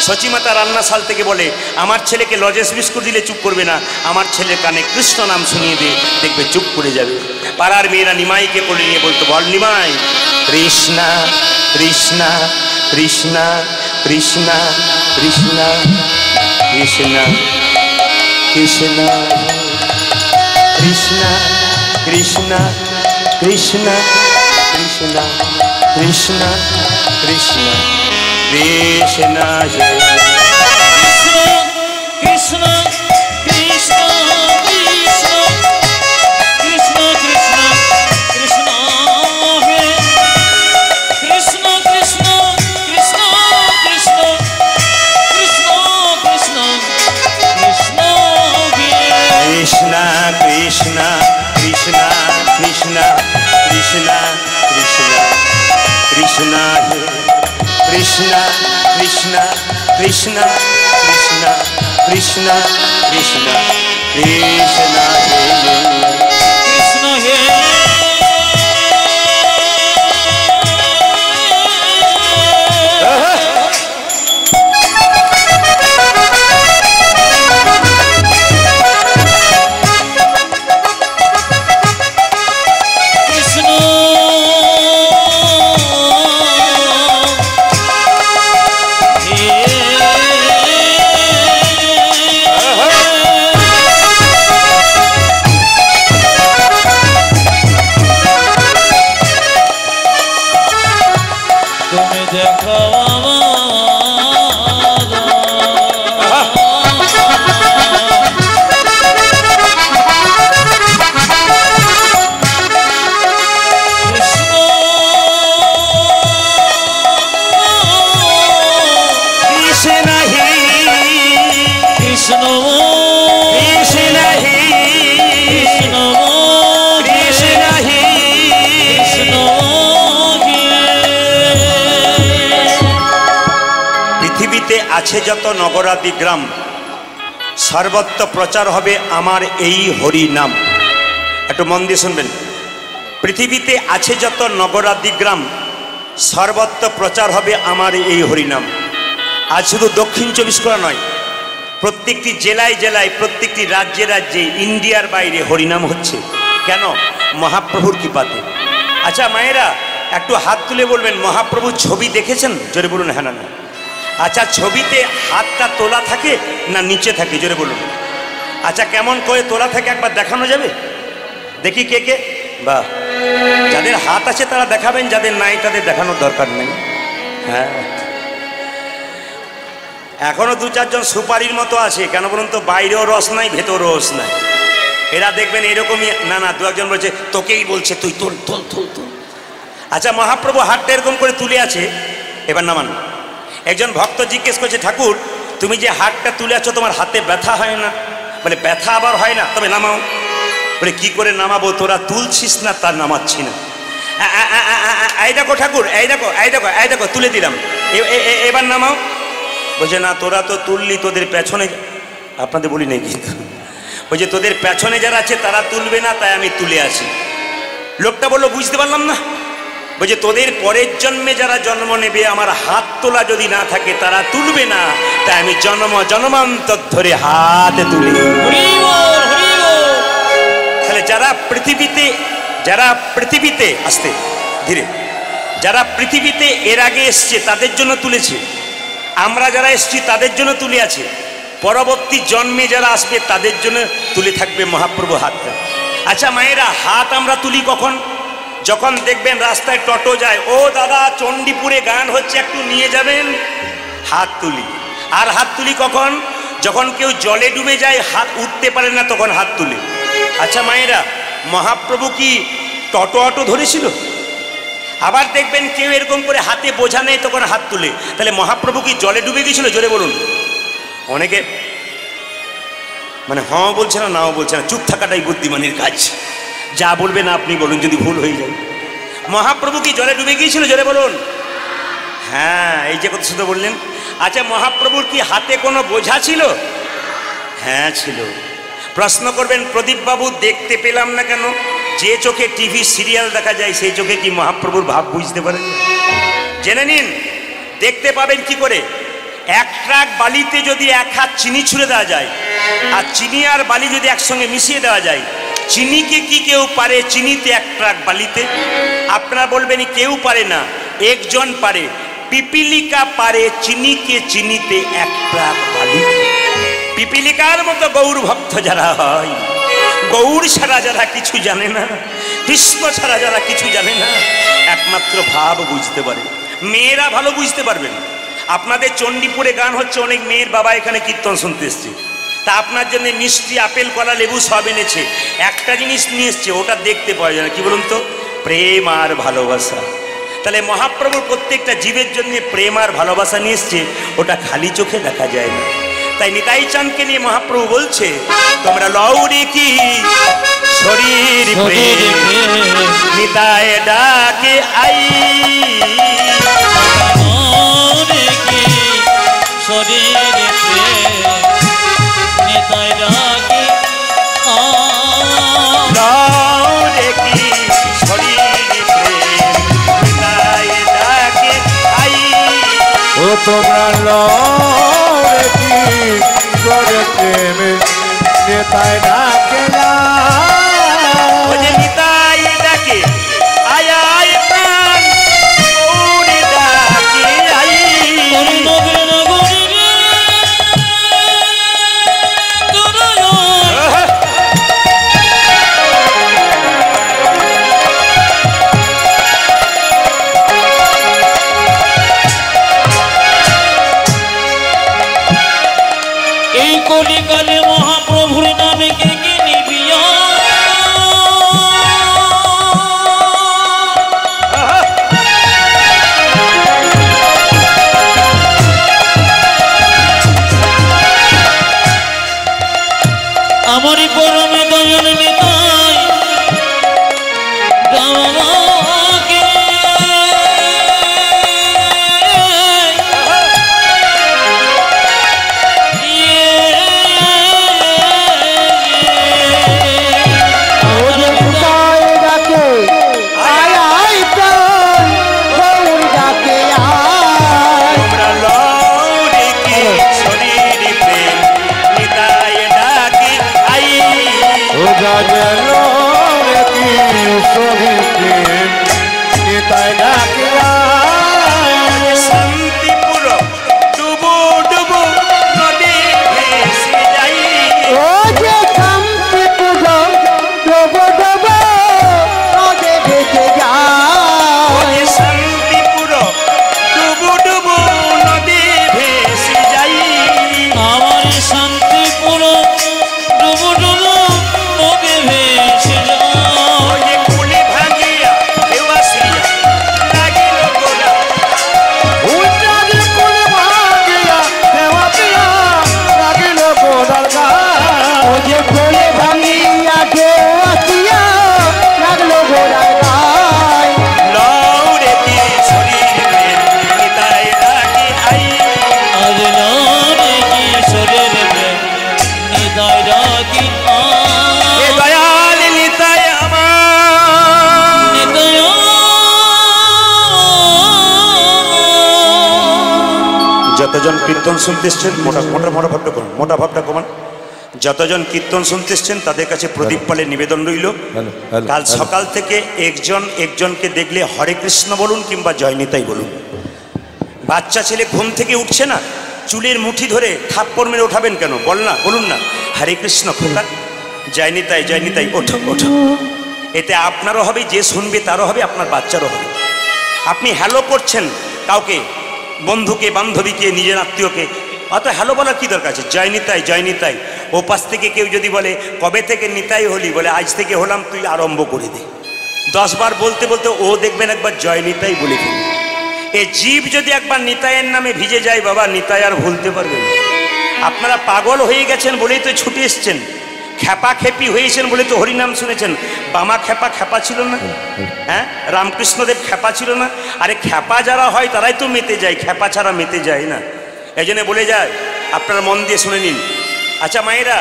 সচি মাতা রান্নাশাল থেকে বলে, আমার ছেলেকে লজেন্স বিস্কুট দিলে চুপ করবে না, আমার ছেলের কানে কৃষ্ণ নাম শুনিয়ে দে, দেখবে চুপ করে যাবে। পাড়ার মেয়েরা নিমাইকে কোলে নিয়ে বলতো, বল নিমাই, কৃষ্ণা কৃষ্ণা কৃষ্ণা কৃষ্ণা কৃষ্ণা কৃষ্ণা কৃষ্ণা কৃষ্ণা কৃষ্ণা কৃষ্ণা কৃষ্ণা কৃষ্ণা কৃষ্ণা কৃষ্ণা কৃষ্ণ কৃষ্ণ কৃষ্ণ কৃষ্ণ কৃষ্ণ হে কৃষ্ণ কৃষ্ণ কৃষ্ণ কৃষ্ণ কৃষ্ণ কৃষ্ণ কৃষ্ণ হে কৃষ্ণ কৃষ্ণ কৃষ্ণ কৃষ্ণ কৃষ্ণ কৃষ্ণ কৃষ্ণ হে কৃষ্ণ কৃষ্ণ কৃষ্ণ কৃষ্ণ কৃষ্ণ কৃষ্ণ কৃষ্ণ হে কৃষ্ণ হে আছে যত নগরাদি গ্রাম, সর্বত্র প্রচার হবে আমার এই হরি নাম। একটু মন দিয়ে শুনবেন। পৃথিবীতে আছে যত নগরাদি গ্রাম, সর্বত্র প্রচার হবে আমার এই হরিনাম। আজ শুধু দক্ষিণ 24 পরগনা নয়, প্রত্যেকটি জেলায় জেলায়, প্রত্যেকটি রাজ্যে রাজ্যে, ইন্ডিয়ার বাইরে হরিনাম হচ্ছে। কেন? মহাপ্রভুর কৃপাতে। আচ্ছা মায়েরা একটু হাত তুলে বলবেন, মহাপ্রভুর ছবি দেখেছেন? জোরে বলুন হ্যাঁ না না। আচ্ছা ছবিতে হাতটা তোলা থাকে না নিচে থাকে? জোরে বলুন। আচ্ছা কেমন করে তোলা থাকে একবার দেখানো যাবে? দেখি কে কে। বাহ, যাদের হাত আছে তারা দেখাবেন, যাদের নাই তাদের দেখানোর দরকার নেই। হ্যাঁ, এখনো 2-4 জন সুপারির মতো আছে। কেন বলুন তো? বাইরেও রস নাই, ভেতরেও রস নাই। এরা দেখবেন এরকমই। না না, 2-1 জন বলছে তোকেই বলছে, তুই তোল তোল তোল তোল। আচ্ছা মহাপ্রভু হাতটা এরকম করে তুলে আছে, এবার নামান। একজন ভক্ত জিজ্ঞেস করছে, ঠাকুর তুমি যে হাতটা তুলে আছো তোমার হাতে ব্যথা হয় না? বলে ব্যথা আবার হয় না, তবে নামাও। বলে কি করে নামাবো? তোরা তুলছিস না, তা নামাচ্ছি না। এই দেখো ঠাকুর, এই দেখো এই দেখো এই দেখো তুলে দিলাম, এবার নামাও। বলছে না তোরা তো তুললি, তোদের পেছনে, আপনাদের বলি নেই কিন্তু, বলছে তোদের পেছনে যারা আছে তারা তুলবে না, তাই আমি তুলে আসি। লোকটা বললো বুঝতে পারলাম না। বলছে তোদের পরের জন্মে যারা জন্ম নেবে আমার হাত তোলা যদি না থাকে তারা তুলবে না, তাই আমি জন্মান্তর ধরে হাতে তুলি। হরি বল, হরি বল। তাহলে যারা পৃথিবীতে আসতে ধীরে, যারা পৃথিবীতে এর আগে এসছে তাদের জন্য তুলেছে, আমরা যারা এসছি তাদের জন্য তুলে আছে, পরবর্তী জন্মে যারা আসবে তাদের জন্য তুলে থাকবে মহাপ্রভু হাতটা। আচ্ছা মায়েরা, হাত আমরা তুলি কখন? যখন দেখবেন রাস্তায় টোটো যায়, ও দাদা চণ্ডীপুরে গান হচ্ছে একটু নিয়ে যাবেন, হাত তুলি। আর হাত তুলি কখন? যখন কেউ জলে ডুবে যায়, হাত উঠতে পারে না, তখন হাত তুলে। আচ্ছা মায়েরা, মহাপ্রভু কি অটো ধরেছিল? আবার দেখবেন কেউ এরকম করে হাতে বোঝা নেই, তখন হাত তুলে। তাহলে মহাপ্রভু কি জলে ডুবে গিয়েছিল? জোরে বলুন। অনেকে মানে হ্যাঁ বলছে না, নাও বলছে না, চুপ থাকাটাই বুদ্ধিমানের কাজ। যা বলবেন আপনি বলুন, যদি ভুল হয়ে যায়। মহাপ্রভু কি জলে ডুবে গিয়েছিল? জোরে বলুন। হ্যাঁ, এই যে কথা শুধু বললেন। আচ্ছা, মহাপ্রভুর কি হাতে কোনো বোঝা ছিল? হ্যাঁ ছিল। প্রশ্ন করবেন, প্রদীপ বাবু দেখতে পেলাম না কেন? যে চোখে টিভি সিরিয়াল দেখা যায়, সেই চোখে কি মহাপ্রভুর ভাব বুঝতে পারেন? জেনে নিন, দেখতে পাবেন কি করে? এক ট্রাক বালিতে যদি এক হাত চিনি ছুঁড়ে দেওয়া যায়, আর চিনি আর বালি যদি একসঙ্গে মিশিয়ে দেওয়া যায়, চিনিকে কি কেউ পারে চিনিতে এক ট্রাক বালিতে? আপনারা বলবেন কেউ পারে না, একজন পারে। পিপিলিকা পারে চিনিকে চিনিতে এক ট্রাক বালিতে। পিপিলিকার মতো গৌর ভক্ত যারা হয়, গৌর ছাড়া যারা কিছু জানে না, কৃষ্ণ ছাড়া যারা কিছু জানে না, একমাত্র ভাব বুঝতে পারে। মেয়েরা ভালো বুঝতে পারবেন। আপনাদের চণ্ডীপুরে গান হচ্ছে, অনেক মেয়ের বাবা এখানে কীর্তন শুনতে এসছে, তা আপনার জন্য মিষ্টি, আপেল, কলা, লেবু সব এনেছে। একটা জিনিস নিয়ে এসছে, ওটা দেখতে পাওয়া যায় না। কি বলুন তো? প্রেম আর ভালোবাসা। তাহলে মহাপ্রভুর প্রত্যেকটা জীবের জন্য প্রেম আর ভালোবাসা নিয়ে এসছে, ওটা খালি চোখে দেখা যায় না। তাই নিতাই চাঁদকে নিয়ে মহাপ্রভু বলছে, তোমরা লৌরে কি শরীর প্রেম, নিতাই ডাকে আই। শরীর নিতাই ডাকে লৌরে কি শরীর প্রেম, নিতাই ডাকে আই। ও তোমরা লরে কি করে প্রেমে নেতাই ডাকে না। ও যে নিতাই ডাকে আয় আয় প্রাণ, গৌরী ডাকে আই। এই কলিকালে মহাপ্রভুর নামে কে কে নিবিয়া, আমারই পরমে দয়াল নিতাই দামাকে যতজন কীর্তন শুনতে এসছেন মোটা মোটা মোটা ভাবটা কমান, মোটা ভাবটা কমান। যতজন কীর্তন শুনতে এসছেন তাদের কাছে প্রদীপ পালের নিবেদন রইল, কাল সকাল থেকে একজনকে দেখলে হরে কৃষ্ণ বলুন কিংবা জয় নিতাই বলুন। বাচ্চা ছেলে ঘুম থেকে উঠছে না, চুলের মুঠি ধরে থাপ্পড় মেরে ওঠাবেন কেন? বলুন না হরে কৃষ্ণ খোকা, জয় নিতাই জয় নিতাই, ওঠো ওঠো। এতে আপনারও হবে, যে শুনবে তারও হবে, আপনার বাচ্চারও হবে। আপনি হ্যালো করছেন কাউকে, বন্ধুকে বান্ধবীকে নিজের আত্মীয়কে, অত হ্যালো বলার কী দরকার আছে? জয় নিতাই জয় নিতাই। ওপাশ থেকে কেউ যদি বলে কবে থেকে নিতাই হলি, বলে আজ থেকে হলাম, তুই আরম্ভ করে দে। 10 বার বলতে বলতে ও দেখবেন একবার জয় নিতাই বলে ফেলি। এ জীব যদি একবার নিতাইয়ের নামে ভিজে যায় বাবা, নিতাই আর ভুলতে পারবেন। আপনারা পাগল হয়ে গেছেন বলেই তো ছুটে এসছেন, খেপা খেপি হয়েছেন বলে তো হরিনাম শুনেছেন। বামা খেপা ছিল না? হ্যাঁ, রামকৃষ্ণদেব খেপা ছিল না? আরে খেপা যারা হয় তারাই তো মেতে যায়, খেপা ছাড়া মেতে যায় না। এই জন্য বলে যায়, আপনারা মন দিয়ে শুনে নিন। আচ্ছা মায়েরা,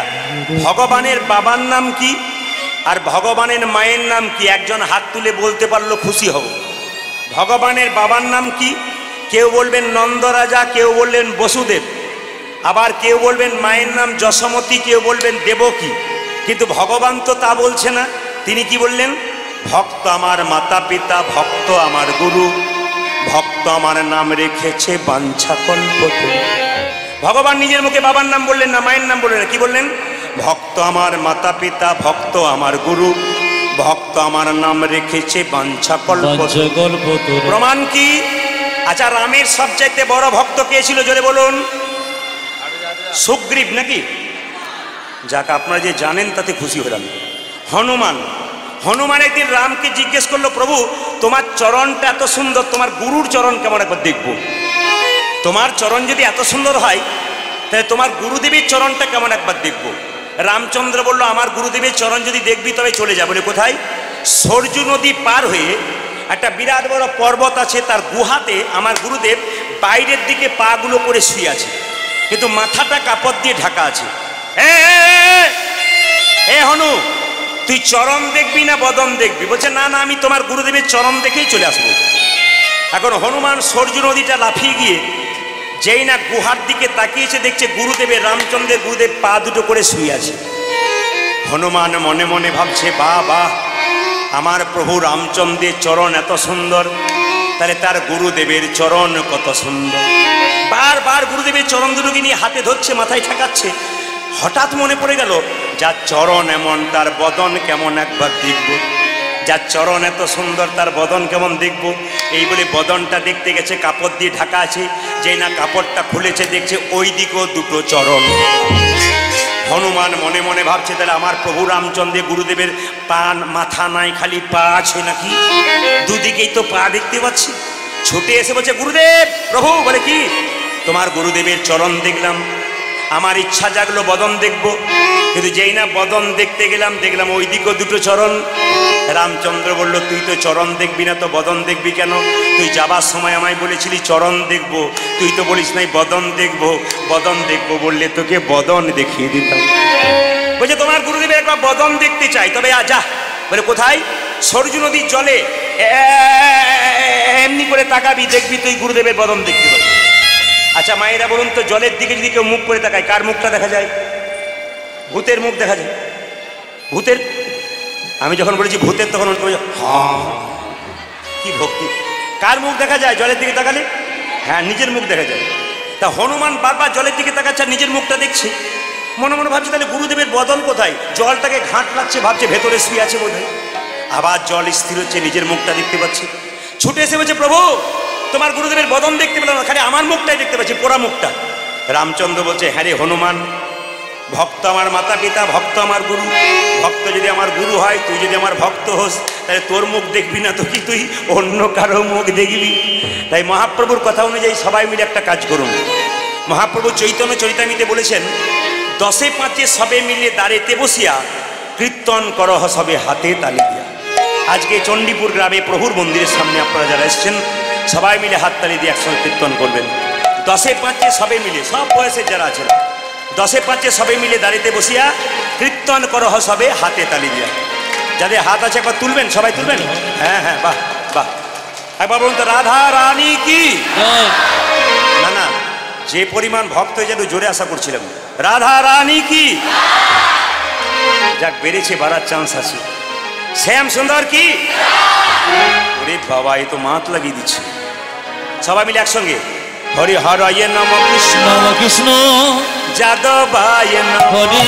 ভগবানের বাবার নাম কি আর ভগবানের মায়ের নাম কি? একজন হাত তুলে বলতে পারলো খুশি হব। ভগবানের বাবার নাম কি? কেউ বলবেন নন্দরাজা, কেউ বললেন বসুদেব, আবার কেউ বলবেন মায়ের নাম যশোমতী, কেউ বলবেন দেবকী। কিন্তু ভগবান তো তা বলছে না। তিনি কি বললেন? ভক্ত আমার মাতা পিতা, ভক্ত আমার গুরু, ভক্ত আমার নাম রেখেছে বাঞ্ছা কল্পতরু। ভগবান নিজের মুখে বাবার নাম বললেন না, মায়ের নাম বললেন না, কি বললেন? ভক্ত আমার মাতা পিতা, ভক্ত আমার গুরু, ভক্ত আমার নাম রেখেছে বাঞ্ছা কল্পতরু। প্রমাণ কি? আচ্ছা, রামের সবচাইতে বড় ভক্ত কে ছিল জোরে বলুন? সুগ্রীব নাকি? যাকে আপনারা যে জানেন তাতে খুশি হলাম। হনুমান একদিন রামকে জিজ্ঞেস করলো, প্রভু তোমার চরণটা এত সুন্দর, তোমার গুরুর চরণ কেমন একবার দেখবো। তোমার চরণ যদি এত সুন্দর হয় তাহলে তোমার গুরুদেবের চরণটা কেমন একবার দেখবো। রামচন্দ্র বলল, আমার গুরুদেবের চরণ যদি দেখবি তবে চলে যা। বলে কোথায়? সরজু নদী পার হয়ে একটা বিরাট বড় পর্বত আছে, তার গুহাতে আমার গুরুদেব বাইরের দিকে পা গুলো করে শুয়ে আছে, কিন্তু মাথাটা কাপড় দিয়ে ঢাকা আছে। হনু, তুই চরণ দেখবি না বদন দেখবি? বলছে না না, আমি তোমার গুরুদেবের চরণ দেখেই চলে আসবো। এখন হনুমান সরজু নদীটা লাফিয়ে গিয়ে যেই না গুহার দিকে তাকিয়েছে, দেখছে গুরুদেবের, রামচন্দ্রের গুরুদেব পা দুটো করে শুয়ে আছে। হনুমান মনে মনে ভাবছে, বাহ বাহ, আমার প্রভু রামচন্দ্রের চরণ এত সুন্দর, তাহলে তার গুরুদেবের চরণ কত সুন্দর। বারবার গুরুদেবের চরণ দুটোকে নিয়ে হাতে ধরছে, মাথায় ঠেকাচ্ছে। হঠাৎ মনে পড়ে গেল, যার চরণ এমন তার বদন কেমন একবার দেখব। যার চরণ এত সুন্দর তার বদন কেমন দেখব। এই বলে বদনটা দেখতে গেছে, কাপড় দিয়ে ঢাকা আছে। যেই না কাপড়টা খুলেছে, দেখছে ওই দিকেও দুটো চরণ। হনুমান মনে মনে ভাবছে, তাহলে আমার প্রভু রামচন্দ্রের গুরুদেবের মাথা নাই, খালি পা আছে নাকি? দুদিকেই তো পা দেখতে পাচ্ছি। ছুটে এসে বলছে, গুরুদেব। প্রভু বলে, কি? তোমার গুরুদেবের চরণ দেখলাম, আমার ইচ্ছা জাগলো বদন দেখব, কিন্তু যেই না বদন দেখতে গেলাম, দেখলাম ওই দিকেও দুটো চরণ। রামচন্দ্র বলল, তুই তো চরণ দেখবি না তো বদন দেখবি কেন? তুই যাবার সময় আমায় বলেছিলি চরণ দেখব, তুই তো বলিস নাই বদন দেখব। বদন দেখব বললে তোকে বদন দেখিয়ে দিতাম। বলছে, তোমার গুরুদেবের একবার বদন দেখতে চাই, তবে যা। বলে কোথায়? সরজু নদীর জলে এমনি করে তাকাবি, দেখবি তুই গুরুদেবের বদন দেখতে পাবি। আচ্ছা মায়েরা বলুন তো, জলের দিকে যদি কেউ মুখ করে তাকায়, কার মুখটা দেখা যায়? ভূতের মুখ দেখা যায়। ভূতের, আমি যখন বলেছি ভূতের, তখন কি ভক্তি! কার মুখ দেখা যায় জলের দিকে তাকালে? হ্যাঁ, নিজের মুখ দেখা যায়। তা হনুমান বারবার জলের দিকে তাকাচ্ছে, নিজের মুখটা দেখছে। মনে মনে ভাবছে, তাহলে গুরুদেবের বদন কোথায়? জলটাকে ঘাট লাগছে, ভাবছে ভেতরে শুয়ে আছে বোধহয়। আবার জল স্থির হচ্ছে, নিজের মুখটা দেখতে পাচ্ছে। ছুটে এসে বলছে, প্রভু তোমার গুরুদেবের বদন দেখতে পেলাম না, খালি আমার মুখটাই দেখতে পাচ্ছি, পোড়া মুখটা। রামচন্দ্র বলছে, হ্যাঁ রে হনুমান, ভক্ত আমার মাতা পিতা, ভক্ত আমার গুরু। ভক্ত যদি আমার গুরু হয়, তুই যদি আমার ভক্ত হোস, তাহলে তোর মুখ দেখবি না তো কি তুই অন্য কারো মুখ দেখবি? তাই মহাপ্রভুর কথা অনুযায়ী সবাই মিলে একটা কাজ করুন। মহাপ্রভু চৈতন্য চরিতামৃতে বলেছেন, 10 5 সবে মিলে দাঁড়েতে বসিয়া, কীর্তন করহ সবে হাতে তালি দিয়া। আজকে চণ্ডীপুর গ্রামে প্রভুর মন্দিরের সামনে আপনারা যারা এসছেন, সবাই মিলে হাততালি দিয়ে একসঙ্গে কীর্তন করবেন। 10 5 সবে মিলে, সব বয়সের যারা আছেন, 10 5 সবে মিলে দাঁড়িতে বসিয়া, কীর্তন করহ সবে হাতে তালি দিয়া। যাদের হাত আছে একবার তুলবেন, সবাই তুলবেন। হ্যাঁ হ্যাঁ, বাহ বাহ। একবার বলুন তো, রাধা রানী কি? না না, যে পরিমাণ ভক্ত যেন জোরে আশা করছিলাম। রাধা রানী কি যাক বেড়েছে, বাড়ার চান্স আছে। শ্যাম সুন্দর কি, ওরে বাবা এ তো মাত লাগিয়ে দিচ্ছে। সবাই মিলে একসঙ্গে হরি হরয়ে নম কৃষ্ণ নম কৃষ্ণ যাদবায় নম হরি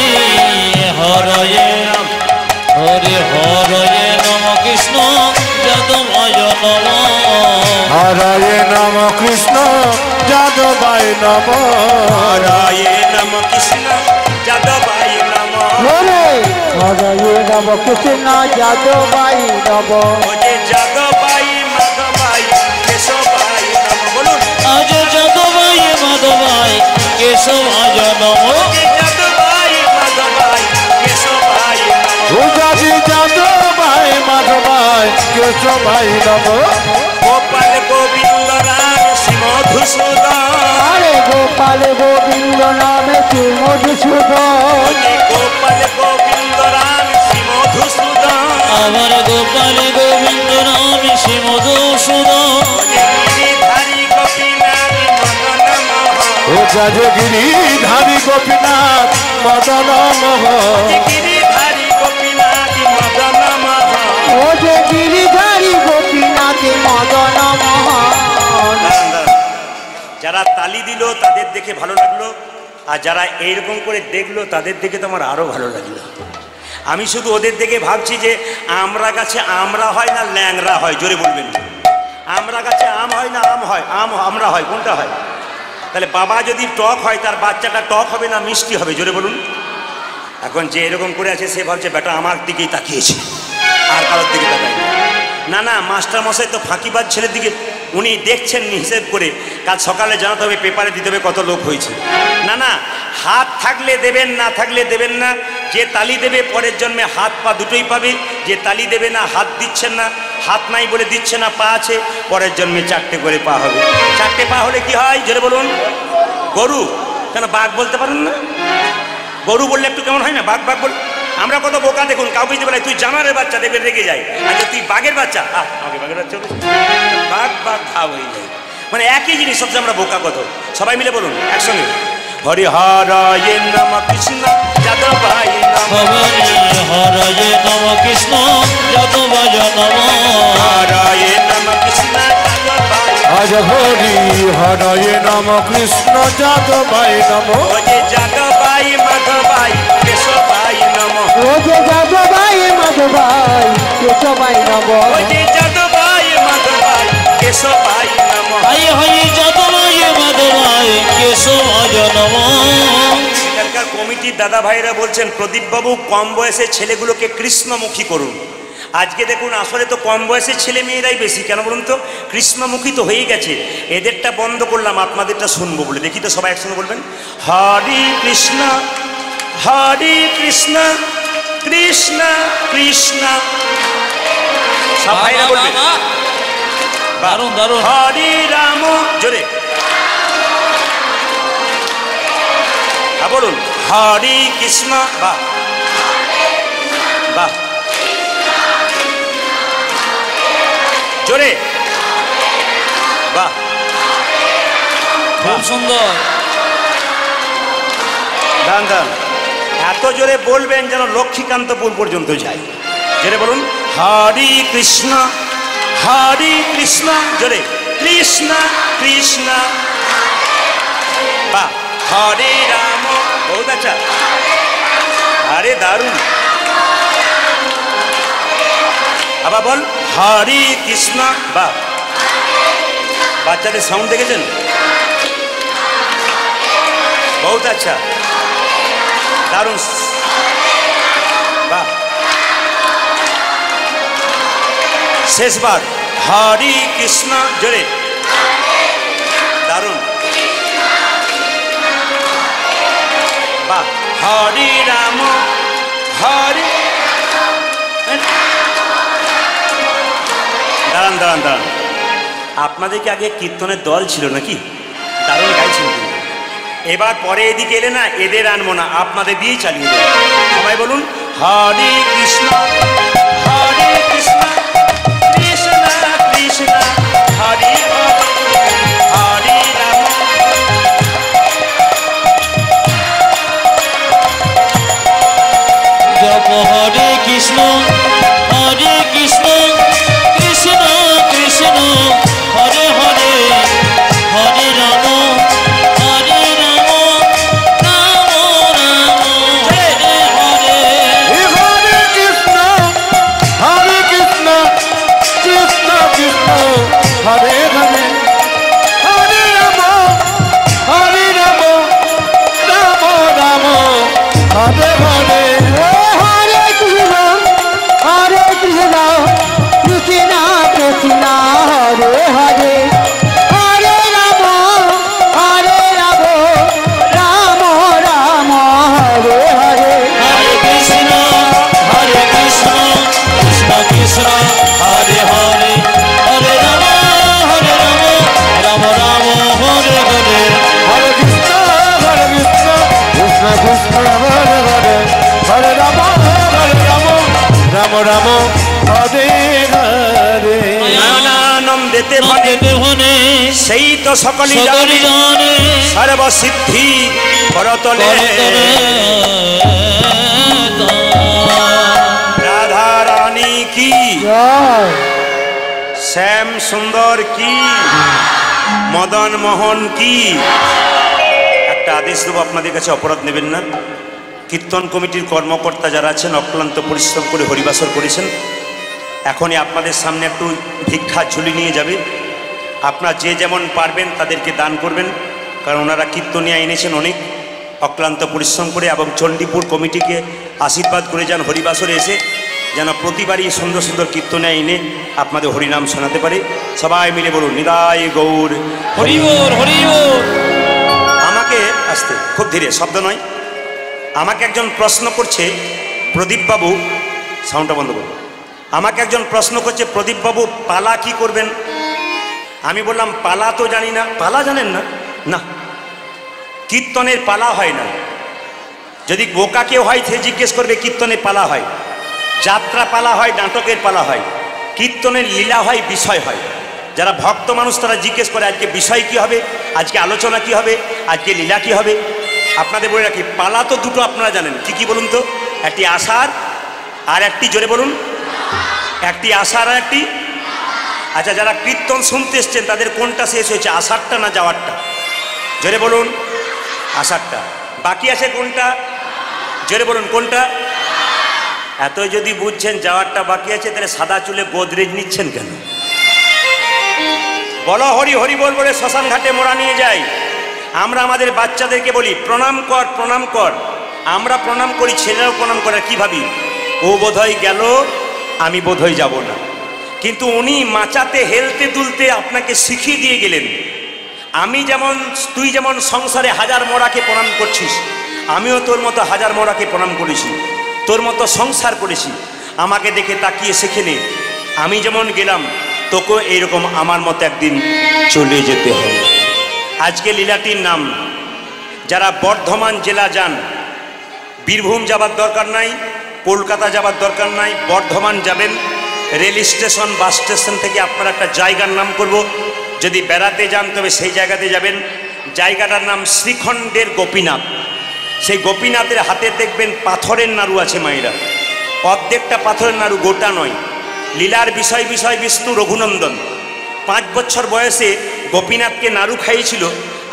হরয়ে নম হরি হরয়ে নম কৃষ্ণ যাদবায় নম হরয়ে নম কৃষ্ণ যাদবায় নম হরয়ে নম কৃষ্ণ যাদবায় নম। হরে হরে নম কৃষ্ণ যাদবাই নম। ওরে যাদবাই মাধবাই কেশবাই নম। বলুন আজ যাদবায় মাধবায় কেশবায় নম ওরে যাদবাই মাধবাই কেশবাই নম। উজাজি যাদবায় মাধবায় কেশবায় নম গোপাল গোবিন্দ রাম শ্রী মধুসূদন। হরে গোপাল গোবিন্দ নামে শ্রী মধুসূদন। ওরে গোপাল গোবিন্দ রাম শ্রী মধুসূদন। আমার গোপাল গোবিন্দ নাম শ্রী মধুসূদন গিরিধারী গোপীনাথ মদন মোহন। উজাজি গিরিধারী গোপীনাথ মদন মোহন গিরিধারী গোপীনাথ মদন মোহন। ও যে গিরিধারী গোপীনাথ মদন মোহন। দাঁড়ান, দাঁড়ান। যারা তালি দিল তাদের দেখে ভালো লাগলো, আর যারা এইরকম করে দেখলো তাদের দেখে তো আমার আরো ভালো লাগলো। আমি শুধু ওদের দেখে ভাবছি যে আমরা গাছে আমরা হয় না ল্যাংরা হয়, জোরে বলবেন। আমরা গাছে আম হয় না আম হয়, আমরা হয়, কোনটা হয়? তাহলে বাবা যদি টক হয় তার বাচ্চাটা টক হবে না মিষ্টি হবে, জোরে বলুন। এখন যে এরকম করে আছে সে ভাবছে বেটা আমার দিকেই তাকিয়েছে, আর কারোর দিকে তাকায় না। না মাস্টার মশাই তো ফাঁকিবাজ ছেলের দিকে উনি দেখছেন হিসেব করে, কাল সকালে জানাতে হবে, পেপারে দিতে হবে কত লোক হয়েছে। না হাত থাকলে দেবেন, না থাকলে দেবেন না। যে তালি দেবে পরের জন্মে হাত পা দুটোই পাবে, যে তালি দেবে না হাত দিচ্ছেন না, হাত নাই বলে দিচ্ছে না পা আছে, পরের জন্মে 4টে করে পা হবে। 4টে পা হলে কি হয় জোরে বলুন? গরু। কেন বাঘ বলতে পারেন না? গরু বললে একটু কেমন হয় না? বাঘ বাঘ বল। আমরা কত বোকা দেখুন, কাউকে যদি বলে তুই জামারের বাচ্চা দেখবে রেগে যায়, আচ্ছা তুই বাঘের বাচ্চা, আমাকে বাঘের বাচ্চা বলে বাঘ বাঘ ভাব হয়ে যায়। মানে একই জিনিস, সবচেয়ে আমরা বোকা কত। সবাই মিলে বলুন একসঙ্গে হরি হরয়ে নম কৃষ্ণ যাদবায় নম। হরি হরয়ে নম কৃষ্ণ যাদবায় নম হরয়ে নম কৃষ্ণ যাদবায়। আজ হরি হরয়ে নম কৃষ্ণ যাদবায় নম ওরে যাদবাই মাধবাই কেশবাই নম। ও যে যাদবাই মাধবাই কেশবাই নম। ওরে যাদবাই মাধবাই কেশবাই নম। হাই হাই যাদবায় মাধবায় কেশবায় নম এখানকার কমিটির দাদা ভাইরা বলছেন প্রদীপবাবু কম বয়সের ছেলেগুলোকে কৃষ্ণমুখী করুন। আজকে দেখুন আসলে তো কম বয়সের ছেলে মেয়েরাই বেশি, কেন বলুন তো? কৃষ্ণমুখী তো হয়ে গেছে, এদেরটা বন্ধ করলাম আপনাদেরটা শুনবো বলে। দেখি তো সবাই একসঙ্গে বলবেন হরি কৃষ্ণ কৃষ্ণ কৃষ্ণ। সব ভাইরা বলবেন দারুণ দারুণ হরি রাম, জোরে বলুন হরি কৃষ্ণ। বাহ বাহ, জোরে বাহ, খুব সুন্দর। দান দান এত জোরে বলবেন যেন লক্ষ্মীকান্তপুর পর্যন্ত যায়। জোরে বলুন হরি কৃষ্ণ জোরে কৃষ্ণ কৃষ্ণ। বাহ, হরে রাম, বহুত আচ্ছা, আরে দারুণ। আবার বল হরি কৃষ্ণ। বাহ, বাচ্চাদের সাউন্ড দেখেছেন? বহুত আচ্ছা, দারুণ। বাহ, শেষবার হরি কৃষ্ণ জোরে, দারুণ। বাহ, হরি রাম হরি। দাঁড়ান দাঁড়ান দাঁড়ান, আপনাদের কি আগে কীর্তনের দল ছিল নাকি? দারুণ গাইছেন কিন্তু। এবার পরে এদিকে এলে না, এদের আনবো না, আপনাদের দিয়েই চালিয়ে দেবো। সবাই বলুন হরি কৃষ্ণ কৃষ্ণ কৃষ্ণ হরি হরি, হরি রাম সেই তো সকলই জানে সর্বসিদ্ধি করতলে রাধা রানী কি, জয় শ্যাম সুন্দর কি, মদন মোহন কি। একটা আদেশ দেবো আপনাদের কাছে, অপরাধ নেবেন না। কীর্তন কমিটির কর্মকর্তা যারা আছেন অক্লান্ত পরিশ্রম করে হরিবাসর করেছেন, এখনই আপনাদের সামনে একটু ভিক্ষা ঝুলি নিয়ে যাবে। আপনারা যে যেমন পারবেন তাদেরকে দান করবেন, কারণ ওনারা কীর্তনিয়া এনেছেন অনেক অক্লান্ত পরিশ্রম করে, এবং চণ্ডীপুর কমিটিকে আশীর্বাদ করে যান হরিবাসরে এসে যেন প্রতিবারই সুন্দর সুন্দর কীর্তনিয়া এনে আপনাদের হরিনাম শোনাতে পারে। সবাই মিলে বলুন নিতাই গৌর হরি বল, হরি বল। আমাকে আসতে খুব ধীরে, শব্দ নয়। আমাকে একজন প্রশ্ন করছে, প্রদীপবাবু, সাউন্ডটা বন্ধ করুন। আমাকে একজন প্রশ্ন করছে, প্রদীপবাবু পালা কি করবেন? আমি বললাম পালা তো জানি না। পালা জানেন না? না, কীর্তনের পালা হয় না। যদি বোকা কেউ হয় সে জিজ্ঞেস করবে কীর্তনের পালা হয়, যাত্রা পালা হয়, নাটকের পালা হয়, কীর্তনের লীলা হয়, বিষয় হয়। যারা ভক্ত মানুষ তারা জিজ্ঞেস করে আজকে বিষয় কি হবে, আজকে আলোচনা কি হবে, আজকে লীলা কি হবে। আপনাদের বলে রাখি, পালা তো দুটো আপনারা জানেন, কি কি বলুন তো? একটি আষাঢ় আর একটি, জোরে বলুন, একটি আষাঢ় আর একটি। আচ্ছা, যারা কীর্তন শুনতে এসছেন তাদের কোনটা শেষ হয়েছে, আষাঢ়টা না যাওয়ারটা? জোরে বলুন, আষাঢ়টা। বাকি আছে কোনটা? জোরে বলুন, কোনটা? এত যদি বুঝছেন যাওয়ারটা বাকি আছে, তাহলে সাদা চুলে গোদরেজ নিচ্ছেন কেন? বলো হরি হরি বল বলে শ্মশান ঘাটে মোড়া নিয়ে যাই। আমরা আমাদের বাচ্চাদেরকে বলি প্রণাম কর, প্রণাম কর। আমরা প্রণাম করি, ছেলেরাও প্রণাম করে। কি ভাবি, ও বোধহয় গেল, আমি বোধহয় যাব না। কিন্তু উনি মাচাতে হেলতে দুলতে আপনাকে শিখিয়ে দিয়ে গেলেন। আমি যেমন, তুই যেমন সংসারে হাজার মোড়াকে প্রণাম করছিস, আমিও তোর মতো হাজার মোড়াকে প্রণাম করেছি, তোর মতো সংসার করেছি। আমাকে দেখে তাকিয়ে শিখে নে, আমি যেমন গেলাম তোকে এইরকম আমার মতো একদিন চলে যেতে হবে। আজকে লীলাটির নাম, যারা বর্ধমান জেলা যান, বীরভূম যাবার দরকার নাই, কলকাতা যাবার দরকার নাই, বর্ধমান যাবেন। রেল স্টেশন, বাস স্টেশন থেকে আপনারা একটা জায়গার নাম করব, যদি বেড়াতে যান তবে সেই জায়গাতে যাবেন। জায়গাটার নাম শ্রীখণ্ডের গোপীনাথ। সেই গোপীনাথের হাতে দেখবেন পাথরের নাড়ু আছে মায়েরা, অর্ধেকটা পাথরের নাড়ু, গোটা নয়। লীলার বিষয় বিষ্ণু রঘুনন্দন 5 বছর বয়সে গোপীনাথকে নাড়ু খাইয়েছিল,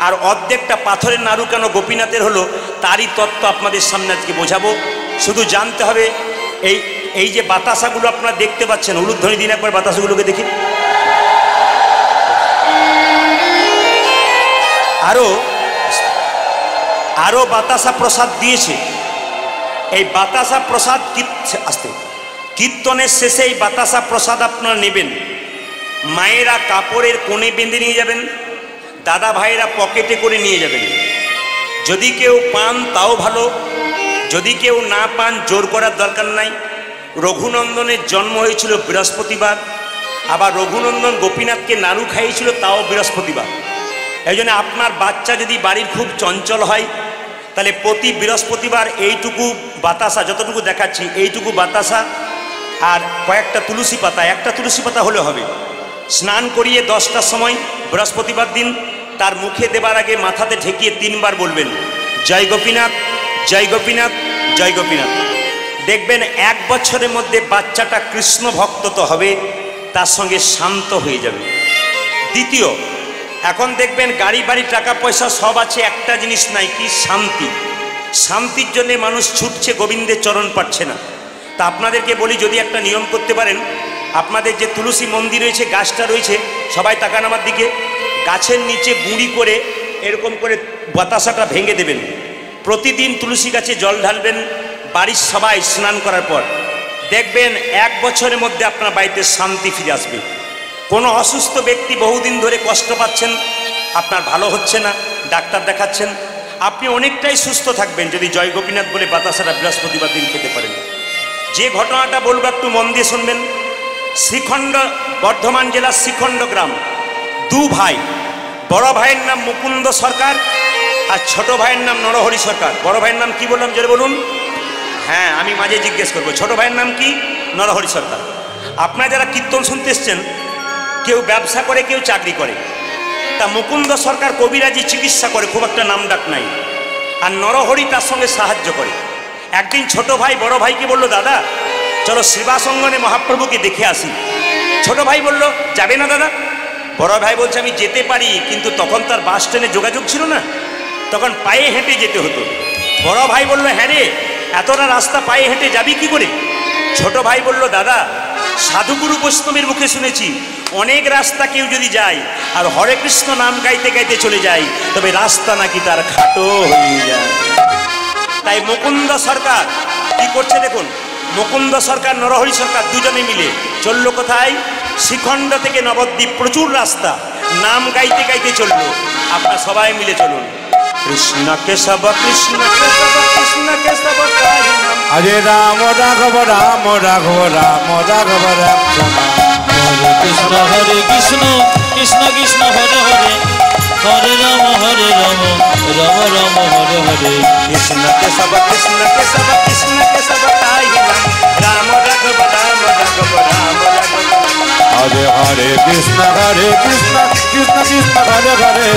আর অর্ধেকটা পাথরের নাড়ু কেন গোপীনাথের হলো তারই তত্ত্ব আপনাদের সামনে আজকে বোঝাবো। শুধু জানতে হবে, এই যে বাতাসাগুলো আপনারা দেখতে পাচ্ছেন, উলুধ্বনি দিন একবার বাতাসাগুলোকে দেখি। আরো বাতাসা প্রসাদ দিয়েছে। এই বাতাসা প্রসাদ আসতে কীর্তনের শেষে এই বাতাসা প্রসাদ আপনারা নেবেন। মায়েরা কাপড়ের কোণে বেঁধে নিয়ে যাবেন, দাদা ভাইরা পকেটে করে নিয়ে যাবেন। যদি কেউ পান তাও ভালো, যদি কেউ না পান জোর করার দরকার নাই। রঘুনন্দনের জন্ম হয়েছিল বৃহস্পতিবার, আবার রঘুনন্দন গোপীনাথকে নাড়ু খাইয়েছিল তাও বৃহস্পতিবার। এই জন্য আপনার বাচ্চা যদি বাড়ির খুব চঞ্চল হয়, তাহলে প্রতি বৃহস্পতিবার এইটুকু বাতাসা, যতটুকু দেখাচ্ছি এইটুকু বাতাসা আর কয়েকটা তুলসী পাতা, একটা তুলসী পাতা হলে হবে, স্নান করিয়ে 10টার সময় বৃহস্পতিবার দিন তার মুখে দেবার আগে মাথাতে ঠেকিয়ে 3 বার বলবেন জয় গোপীনাথ, জয় গোপীনাথ, জয় গোপীনাথ। দেখবেন 1 বছরের মধ্যে বাচ্চাটা কৃষ্ণ ভক্ত তো হবে, তার সঙ্গে শান্ত হয়ে যাবে। দ্বিতীয়, এখন দেখবেন গাড়ি বাড়ি টাকা পয়সা সব আছে, একটা জিনিস নাই, কি? শান্তি। শান্তির জন্যে মানুষ ছুটছে, গোবিন্দের চরণ পাচ্ছে না। তা আপনাদেরকে বলি, যদি একটা নিয়ম করতে পারেন, আপনাদের যে তুলসী মন্দির রয়েছে, গাছটা রয়েছে, সবাই তাকান আমার দিকে, গাছের নিচে গুঁড়ি করে এরকম করে বাতাসাটা ভেঙে দেবেন। প্রতিদিন তুলসী গাছে জল ঢালবেন বাড়ির সবাই স্নান করার পর। দেখবেন 1 বছরের মধ্যে আপনার বাড়িতে শান্তি ফিরে আসবে। কোনো অসুস্থ ব্যক্তি বহুদিন ধরে কষ্ট পাচ্ছেন, আপনার ভালো হচ্ছে না, ডাক্তার দেখাচ্ছেন, আপনি অনেকটাই সুস্থ থাকবেন যদি জয় গোপীনাথ বলে বাতাসাটা বৃহস্পতিবার দিন খেতে পারেন। যে ঘটনাটা বলবো একটু মন দিয়ে শুনবেন। শ্রীখণ্ড, বর্ধমান জেলার শ্রীখণ্ড গ্রাম, 2 ভাই। বড় ভাইয়ের নাম মুকুন্দ সরকার আর ছোট ভাইয়ের নাম নরহরি সরকার। বড় ভাইয়ের নাম কি বললাম জোরে বলুন? হ্যাঁ, আমি মাঝে জিজ্ঞেস করবো ছোট ভাইয়ের নাম কি? নরহরি সরকার। আপনারা যারা কীর্তন শুনতে এসছেন, কেউ ব্যবসা করে, কেউ চাকরি করে। তা মুকুন্দ সরকার কবিরাজি চিকিৎসা করে, খুব একটা নামডাক নাই, আর নরহরি তার সঙ্গে সাহায্য করে। একদিন ছোট ভাই বড় ভাইকে বলল, দাদা চলো সেবাসঙ্গনে মহাপ্রভুকে দেখে আসি। ছোট ভাই বলল, যাবে না দাদা? বড় ভাই বলছে, আমি যেতে পারি, কিন্তু তখন তার বাস ট্রেনে যোগাযোগ ছিল না, তখন পায়ে হেঁটে যেতে হতো। বড় ভাই বলল, হ্যাঁ রে, এতটা রাস্তা পায়ে হেঁটে যাবি কি করে? ছোট ভাই বলল, দাদা সাধুগুরু বৈষ্ণবের মুখে শুনেছি অনেক রাস্তা কেউ যদি যায় আর হরে কৃষ্ণ নাম গাইতে গাইতে চলে যায়, তবে রাস্তা নাকি তার খাটো হয়ে যায়। তাই মুকুন্দ সরকার কি করছে দেখুন, মুকুন্দ সরকার নরহরি সরকার দুজনে মিলে চলল কোথায়? শ্রীখণ্ড থেকে নবদ্বীপ, প্রচুর রাস্তা, নাম গাইতে গাইতে চলল। আপনারা সবাই মিলে চলুন, কৃষ্ণ কেশব কৃষ্ণ কেশব কৃষ্ণ কেশব তাই নাম। হরে রাম রাঘব রাম রাঘব রাম রাঘব রাম। হরে কৃষ্ণ কৃষ্ণ কৃষ্ণ হরে হরে, হরে রাম রাম রাম হরে হরে। কৃষ্ণ কেশব কৃষ্ণ কেশব কৃষ্ণ কেশব তাই নাম, রাম রাঘব রাম রাঘব রাম রাঘব। হরে হরে কৃষ্ণ কৃষ্ণ কৃষ্ণ হরে হরে,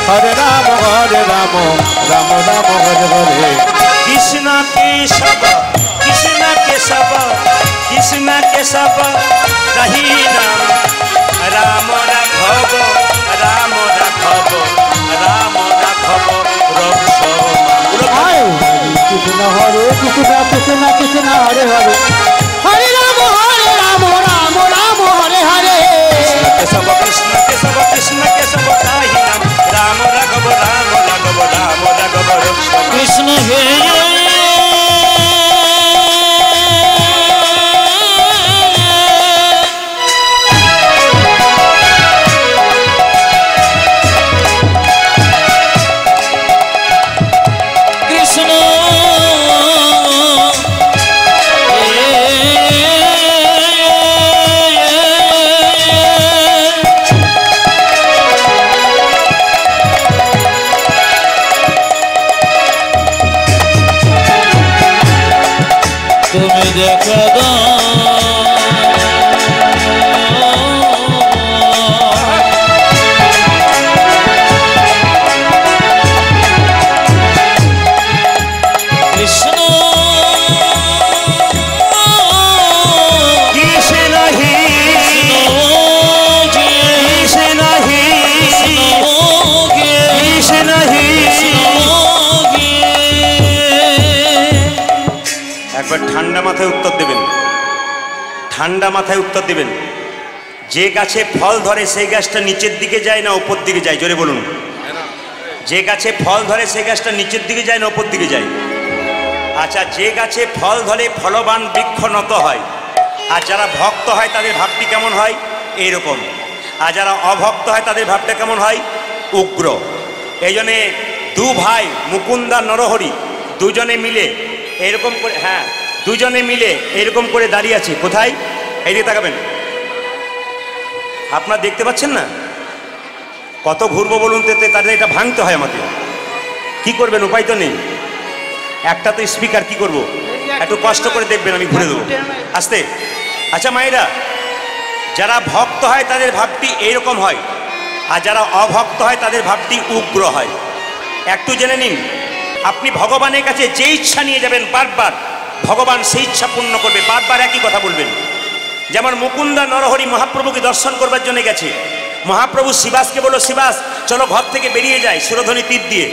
হরে রাম রাম রাম হরে হরে। কৃষ্ণ কেশব কৃষ্ণ কেশব কৃষ্ণ কেশব তাহি নাম, রাম রাঘব রাম রাঘব রাম রাঘব রক্ষ। কৃষ্ণ হরে কৃষ্ণ কৃষ্ণ কৃষ্ণ হরে হরে, হরে রাম রাম রাম হরে হরে। কেশব কৃষ্ণ কেশব কৃষ্ণ কেশব তাহি নাম, রাম রাঘব রাম রাঘব রাম রাঘব রক্ষ। কৃষ্ণ হে তুমি দেখা দাও, কৃষ্ণ কৃষ্ণ হি কৃষ্ণ হি কৃষ্ণ হি। একবার ঠান্ডা মাথায় উত্তর দেবেন, ঠান্ডা মাথায় উত্তর দেবেন। যে গাছে ফল ধরে সেই গাছটা নিচের দিকে যায় না উপর দিকে যায়? জোরে বলুন। যে গাছে ফল ধরে সেই গাছটা নিচের দিকে যায় না উপর দিকে যায়? আচ্ছা, যে গাছে ফল ধরে ফলবান বৃক্ষ নত হয়, আর যারা ভক্ত হয় তাদের ভাবটি কেমন হয়? এইরকম। আর যারা অভক্ত হয় তাদের ভাবটা কেমন হয়? উগ্র। এই জন্যে দু ভাই মুকুন্দা নরহরি দুজনে মিলে এরকম করে, হ্যাঁ দুজনে মিলে এরকম করে দাঁড়িয়ে আছে। কোথায়? এইদিকে তাকাবেন, আপনারা দেখতে পাচ্ছেন না? কত ঘুরবো বলুন তো, তাদের এটা ভাঙতে হয় আমাকে। কি করবেন, উপায় তো নেই। একটা তো স্পিকার, কি করব? একটু কষ্ট করে দেখবেন, আমি ঘুরে দেবো আস্তে। আচ্ছা মায়েরা, যারা ভক্ত হয় তাদের ভাবটি এইরকম হয়, আর যারা অভক্ত হয় তাদের ভাবটি উগ্র হয়। একটু জেনে নিন, আপনি ভগবানের কাছে যে ইচ্ছা নিয়ে যাবেন বারবার, ভগবান সেই ইচ্ছা পূর্ণ করবে। বারবার একই কথা বলবেন। যেমন মুকুন্দা নরহরি মহাপ্রভুকে দর্শন করবার জন্য গেছে, মহাপ্রভু শিবাসকে বলল, শিবাস চলো ঘর থেকে বেরিয়ে যায় সুরধ্বনি তীর দিয়ে,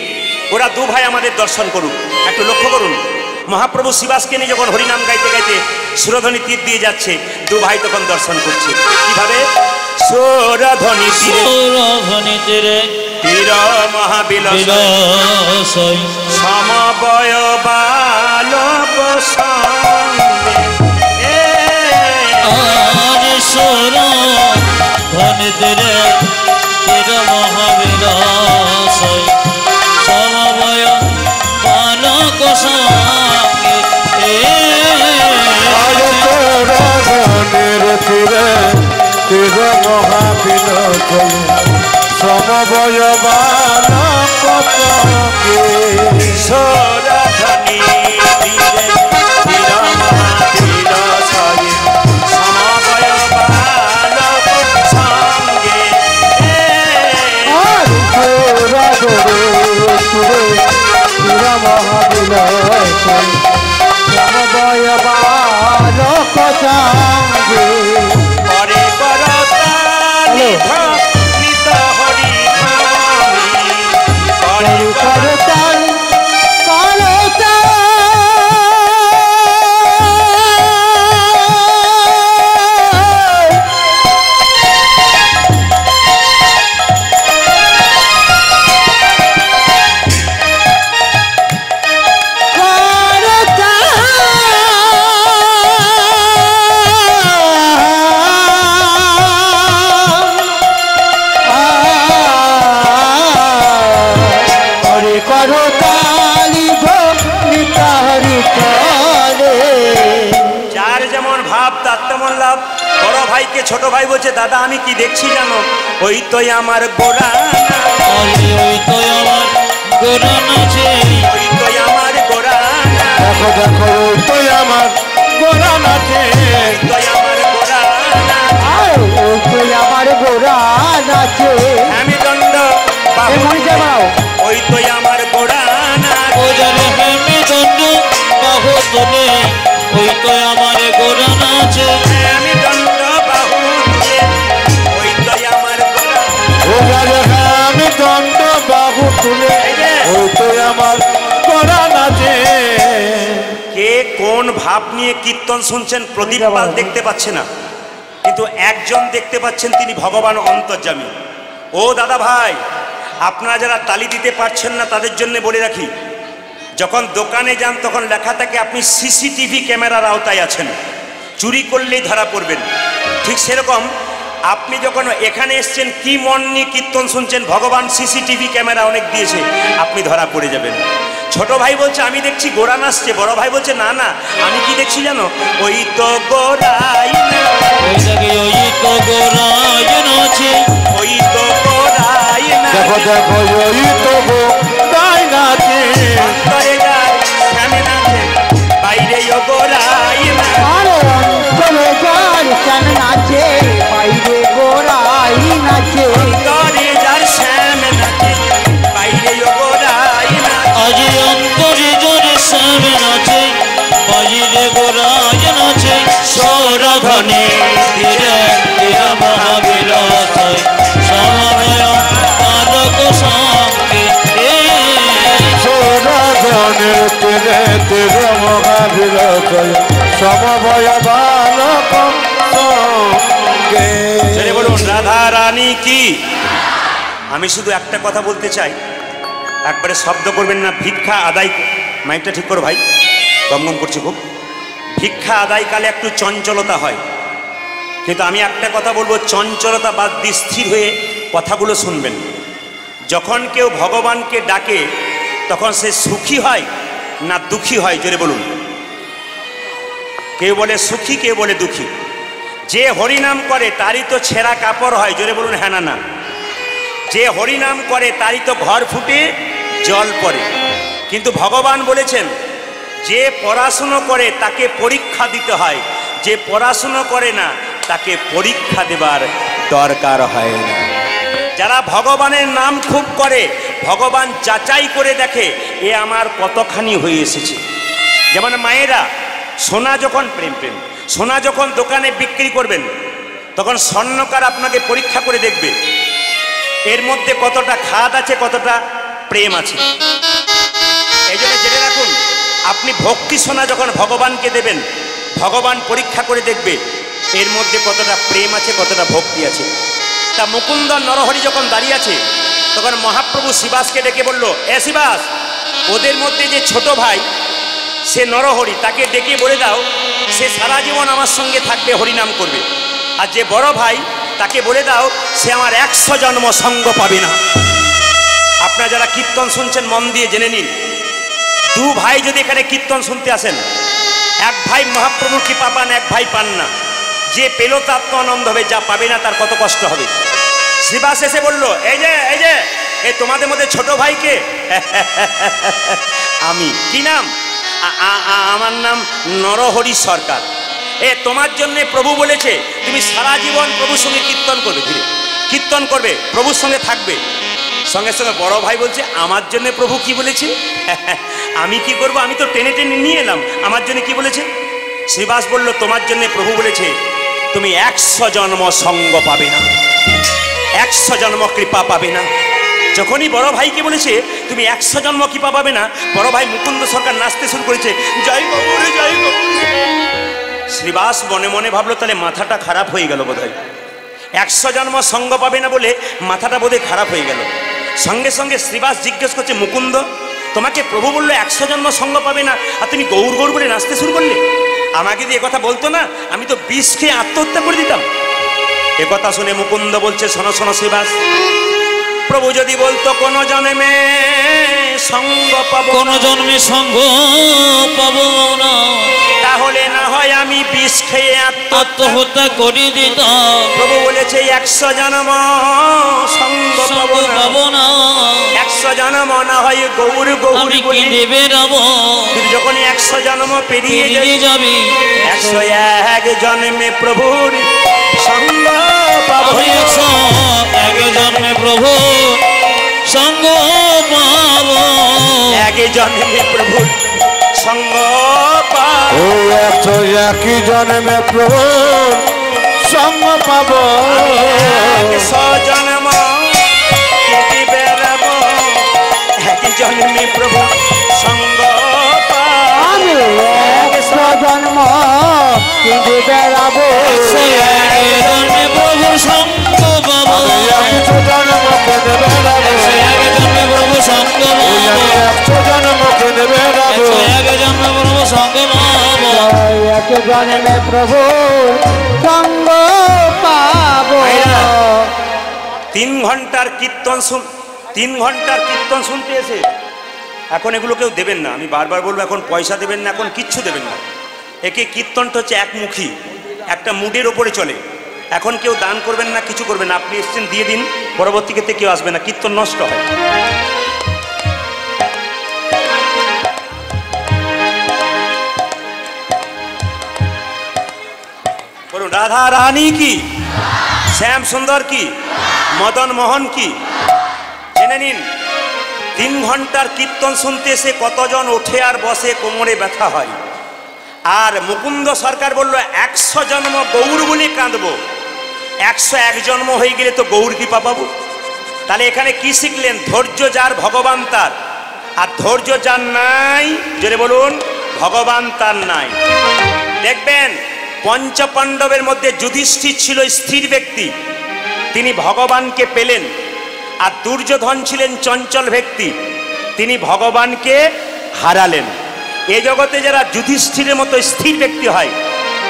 ওরা দু ভাই আমাদের দর্শন করুক। একটু লক্ষ্য করুন, মহাপ্রভু শিবাসকে নিয়ে যখন হরিনাম গাইতে গাইতে সুরধ্বনি তীর দিয়ে যাচ্ছে, দু ভাই তখন দর্শন করছে। কিভাবে? সুরধ্বনি তীরে তীর মহাবিলাস সমবয় বালক সঙ্গে। ধনি তীরে তীর মহাবিলাস সমবয় বালক সঙ্গে। তীরে তীর মহাবিলোক সমবয় বালক সঙ্গে। সুরধ্বনি তীরে তীর মহাবিলাস সমবয় বালক সঙ্গে। সুরে সুরে সুরা মহাবিলয় সমবয় বালক চাঁদে হরে করতালি নিত হরি ধামি হরে করতাল করতাল যার যেমন ভাব তার তেমন লাভ। বড় ভাইকে ছোট ভাই বলছে দাদা আমি কি দেখছি জানো, ওই তোই আমার গোরা ওই তো আমার গোরা নাচে ওই তোই আমার গোরা দেখো দেখো ওই তো আমার গোরা নাচে তোই আমার গোরা আমার গোরা নাচে আমি দণ্ড ওই তোই আমার গোরা ওজার হেমে দণ্ড বাহু তোলে ওই তো আমার গোরা নাচে আমি দণ্ড বাহু তুলে ওই তোই আমার গোরা আমি দণ্ড বাহু তুলে ওই তো আমার গোরা নাচে। কে কোন ভাব নিয়ে কীর্তন শুনছেন প্রদীপ পাল দেখতে পাচ্ছে না, কিন্তু একজন দেখতে পাচ্ছেন, তিনি ভগবান অন্তর্যামী। ও দাদা ভাই, আপনারা যারা তালি দিতে পারছেন না তাদের জন্য বলে রাখি, যখন দোকানে যান তখন লেখা থাকে আপনি সিসিটিভি ক্যামেরার আওতায় আছেন, চুরি করলেই ধরা পড়বেন। ঠিক সেরকম আপনি যখন এখানে এসছেন কি মন নিয়ে কীর্তন শুনছেন, ভগবান সিসিটিভি ক্যামেরা অনেক দিয়েছে, আপনি ধরা পড়ে যাবেন। ছোট ভাই বলছে আমি দেখছি গোরা নাচছে, বড় ভাই বলছে না না আমি কি দেখছি জানো, ওই তো গোরাই ওই জাগে ওই তো গোরাই নাচে ওই তো গোরাই দেখো দেখো ওই তো গোরাই নাচে অন্তরে যায় শ্যামে নাচে বাইরে ও গোরাই আরে অন্তরে যার শ্যাম নাচে বাইরে গোরাই নাচে অন্তরে যার শ্যামে নাচে বাইরে ও গোরাই আজ অন্তরে জোরে শ্যামে নাচে বাইরে গোরাই নাচে সৌরঘনে ধীরে ধীরে মহাবিলাস সময় আলোক সঙ্গে সৌরগণের তীরে তীরে মহাবিলক সমবয় বালক সঙ্গে। ছেড়ে বলুন রাধা রানী কি। আমি শুধু একটা কথা বলতে চাই, একবারে শব্দ করবেন না। ভিক্ষা আদায়, মাইকটা ঠিক করো ভাই, গমগম করছি খুব। ভিক্ষা আদায়কালে একটু চঞ্চলতা হয়, কিন্তু আমি একটা কথা বলবো, চঞ্চলতা বাদ দিয়ে স্থির হয়ে কথাগুলো শুনবেন। যখন কেউ ভগবানকে ডাকে তখন সে সুখী হয় না দুঃখী হয়, জোরে বলুন। কেউ বলে সুখী, কেউ বলে দুঃখী। যে হরিনাম করে তারই তো ছেঁড়া কাপড় হয়, জোরে বলুন হ্যাঁ না না। যে হরিনাম করে তারই তো ঘর ফুটে জল পড়ে। কিন্তু ভগবান বলেছেন যে পড়াশুনো করে তাকে পরীক্ষা দিতে হয়, যে পড়াশুনো করে না তাকে পরীক্ষা দেবার দরকার হয় না। যারা ভগবানের নাম খুব করে, ভগবান যাচাই করে দেখে এ আমার কতখানি হয়ে এসেছে। যেমন মায়েরা সোনা যখন সোনা যখন দোকানে বিক্রি করবেন তখন স্বর্ণকার আপনাকে পরীক্ষা করে দেখবে এর মধ্যে কতটা খাদ আছে, কতটা প্রেম আছে। এই জন্য জেনে রাখুন, আপনি ভক্তি সোনা যখন ভগবানকে দেবেন, ভগবান পরীক্ষা করে দেখবে এর মধ্যে কতটা প্রেম আছে, কতটা ভক্তি আছে। তা মুকুন্দ নরহরি যখন দাঁড়িয়ে আছে তখন মহাপ্রভু শিবাসকে ডেকে বলল, এ শিবাস, ওদের মধ্যে যে ছোট ভাই সে নরহরি, তাকে ডেকে বলে দাও সে সারা জীবন আমার সঙ্গে থাকবে, হরিনাম করবে। আর যে বড় ভাই তাকে বলে দাও সে আমার 100 জন্ম সঙ্গ পাবে না। আপনারা যারা কীর্তন শুনছেন মন দিয়ে জেনে নিন, দু ভাই যদি এখানে কীর্তন শুনতে আসেন, এক ভাই মহাপ্রভুর কৃপা পান, এক ভাই পান না। যে পেল তার তো আনন্দ হবে, যা পাবে না তার কত কষ্ট হবে। শিবাস এসে বলল, এই যে এই তোমাদের মধ্যে ছোট ভাইকে আমি। কি নাম? আমার নাম নরহরি সরকার। তোমার জন্য প্রভু বলেছে তুমি সারা জীবন প্রভুর সঙ্গে কীর্তন করবে, ধীরে কীর্তন করবে, প্রভুর সঙ্গে থাকবে। সঙ্গে সঙ্গে বড় ভাই বলছে আমার জন্য প্রভু কি বলেছে? আমি কি করব, আমি তো টেনে টেনে নিয়ে এলাম, আমার জন্য কি বলেছে? শ্রীবাস বলল তোমার জন্য প্রভু বলেছে তুমি 100 জন্ম সঙ্গ পাবে না, 100 জন্ম কৃপা পাবে না। যখনই বড় ভাইকে বলেছে তুমি 100 জন্ম কৃপা পাবে না, বড় ভাই মুকুন্দ সরকার নাচতে শুরু করেছে, জয় গৌর জয় গৌর। শ্রীবাস মনে মনে ভাবলো তাহলে মাথাটা খারাপ হয়ে গেল বোধহয়, 100 জন্ম সঙ্গ পাবে না বলে মাথাটা বোধহয় খারাপ হয়ে গেল। সঙ্গে সঙ্গে শ্রীবাস জিজ্ঞেস করছে মুকুন্দ তোমাকে প্রভু বললো 100 জন্ম সঙ্গ পাবে না, আর তুমি গৌর গৌর বলে নাচতে শুরু করলে? আমাকে দিয়ে কথা বলতো না, আমি তো বিষ খেয়ে আত্মহত্যা করে দিতাম। একথা শুনে মুকুন্দ বলছে শোনো শোনো শ্রীবাস, প্রভু যদি বলতো কোন জন্মে সঙ্গ পাবো, কোন জন্মে সঙ্গ পাবো না, তাহলে না হয় আমি বিষ খেয়ে আত্মহত্যা করে দিতাম। প্রভু বলেছে 100 জন্ম সঙ্গ পাবো না, 100 জন্ম না হয় গৌর গৌর বলে দেবে রাম। যখন 100 জন্ম পেরিয়ে যাবে 101 জন্মে প্রভুর সঙ্গ পাবো, 101 জন্মে প্রভু সঙ্গ পাবো, 1 জন্মে প্রভুর সঙ্গ পাবো, 101 জন্মে প্রভু সঙ্গ পাবো, 100 জন্ম কেটে বেড়াবো, 1 জন্মে প্রভু সঙ্গ আমি 100 জন্ম কিন্তু বেড়াবো, 101 জন্মে প্রভু সঙ্গ পাবো, 100 জন্ম কেটে বেড়াবো, 101 জন্মে প্রভু সঙ্গ পাবো, 100 জন্ম কেটে বেড়াবো, 101 জন্মে প্রভু সঙ্গ পাবো। 1 জন্মে প্রভু সঙ্গ পাবো। 3 ঘন্টার কীর্তন 3 ঘন্টার কীর্তন শুনতে এসে এখন এগুলো কেউ দেবেন না, আমি বারবার বলবো এখন পয়সা দেবেন না, এখন কিচ্ছু দেবেন না। একে কীর্তনটা হচ্ছে একমুখী, একটা মুডের ওপরে চলে। এখন কেউ দান করবেন না, কিছু করবেন না, আপনি এসছেন দিয়ে দিন, পরবর্তী ক্ষেত্রে কেউ আসবে না, কীর্তন নষ্ট হয়। বলুন রাধা রানী কি, শ্যাম সুন্দর কি, মদন মোহন কি, জেনে নিন। 3 ঘন্টার কীর্তন শুনতে এসে কতজন ওঠে আর বসে, কোমরে ব্যথা হয়। আর মুকুন্দ সরকার বলল 100 জন্ম গৌর বলে কাঁদবো, 101 জন্ম হয়ে গেলে তো গৌর কৃপা পাবো। তাহলে এখানে কি শিখলেন? ধৈর্য যার ভগবান তার, আর ধৈর্য যার নাই, জোরে বলুন, ভগবান তার নাই। দেখবেন পঞ্চপাণ্ডবের মধ্যে যুধিষ্ঠির ছিল স্থির ব্যক্তি, তিনি ভগবানকে পেলেন। আর দুর্যোধন ছিলেন চঞ্চল ব্যক্তি, তিনি ভগবানকে হারালেন। এ জগতে যারা যুধিষ্ঠিরের মতো স্থির ব্যক্তি হয়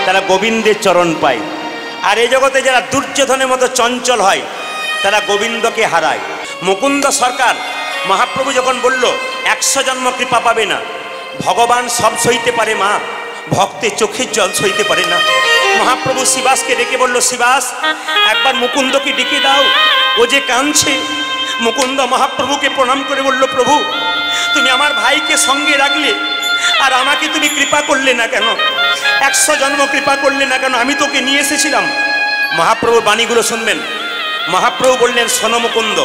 তারা গোবিন্দের চরণ পায়, আর এ জগতে যারা দুর্যোধনের মতো চঞ্চল হয় তারা গোবিন্দকে হারায়। মুকুন্দ সরকার মহাপ্রভু যখন বলল 100 জন্ম কৃপা পাবে না, ভগবান সব সইতে পারে মা, ভক্তের চোখের জল সইতে পারে না। মহাপ্রভু শিবাসকে ডেকে বলল শিবাস একবার মুকুন্দকে ডেকে দাও, ও যে কাঁদছে। মুকুন্দ মহাপ্রভুকে প্রণাম করে বলল প্রভু তুমি আমার ভাইকে সঙ্গে রাখলে, আর আমাকে তুমি কৃপা করলে না কেন? 100 জন্ম কৃপা করলে না কেন? আমি তোকে নিয়ে এসেছিলাম। মহাপ্রভুর বাণীগুলো শুনবেন। মহাপ্রভু বললেন শোনো মুকুন্দ,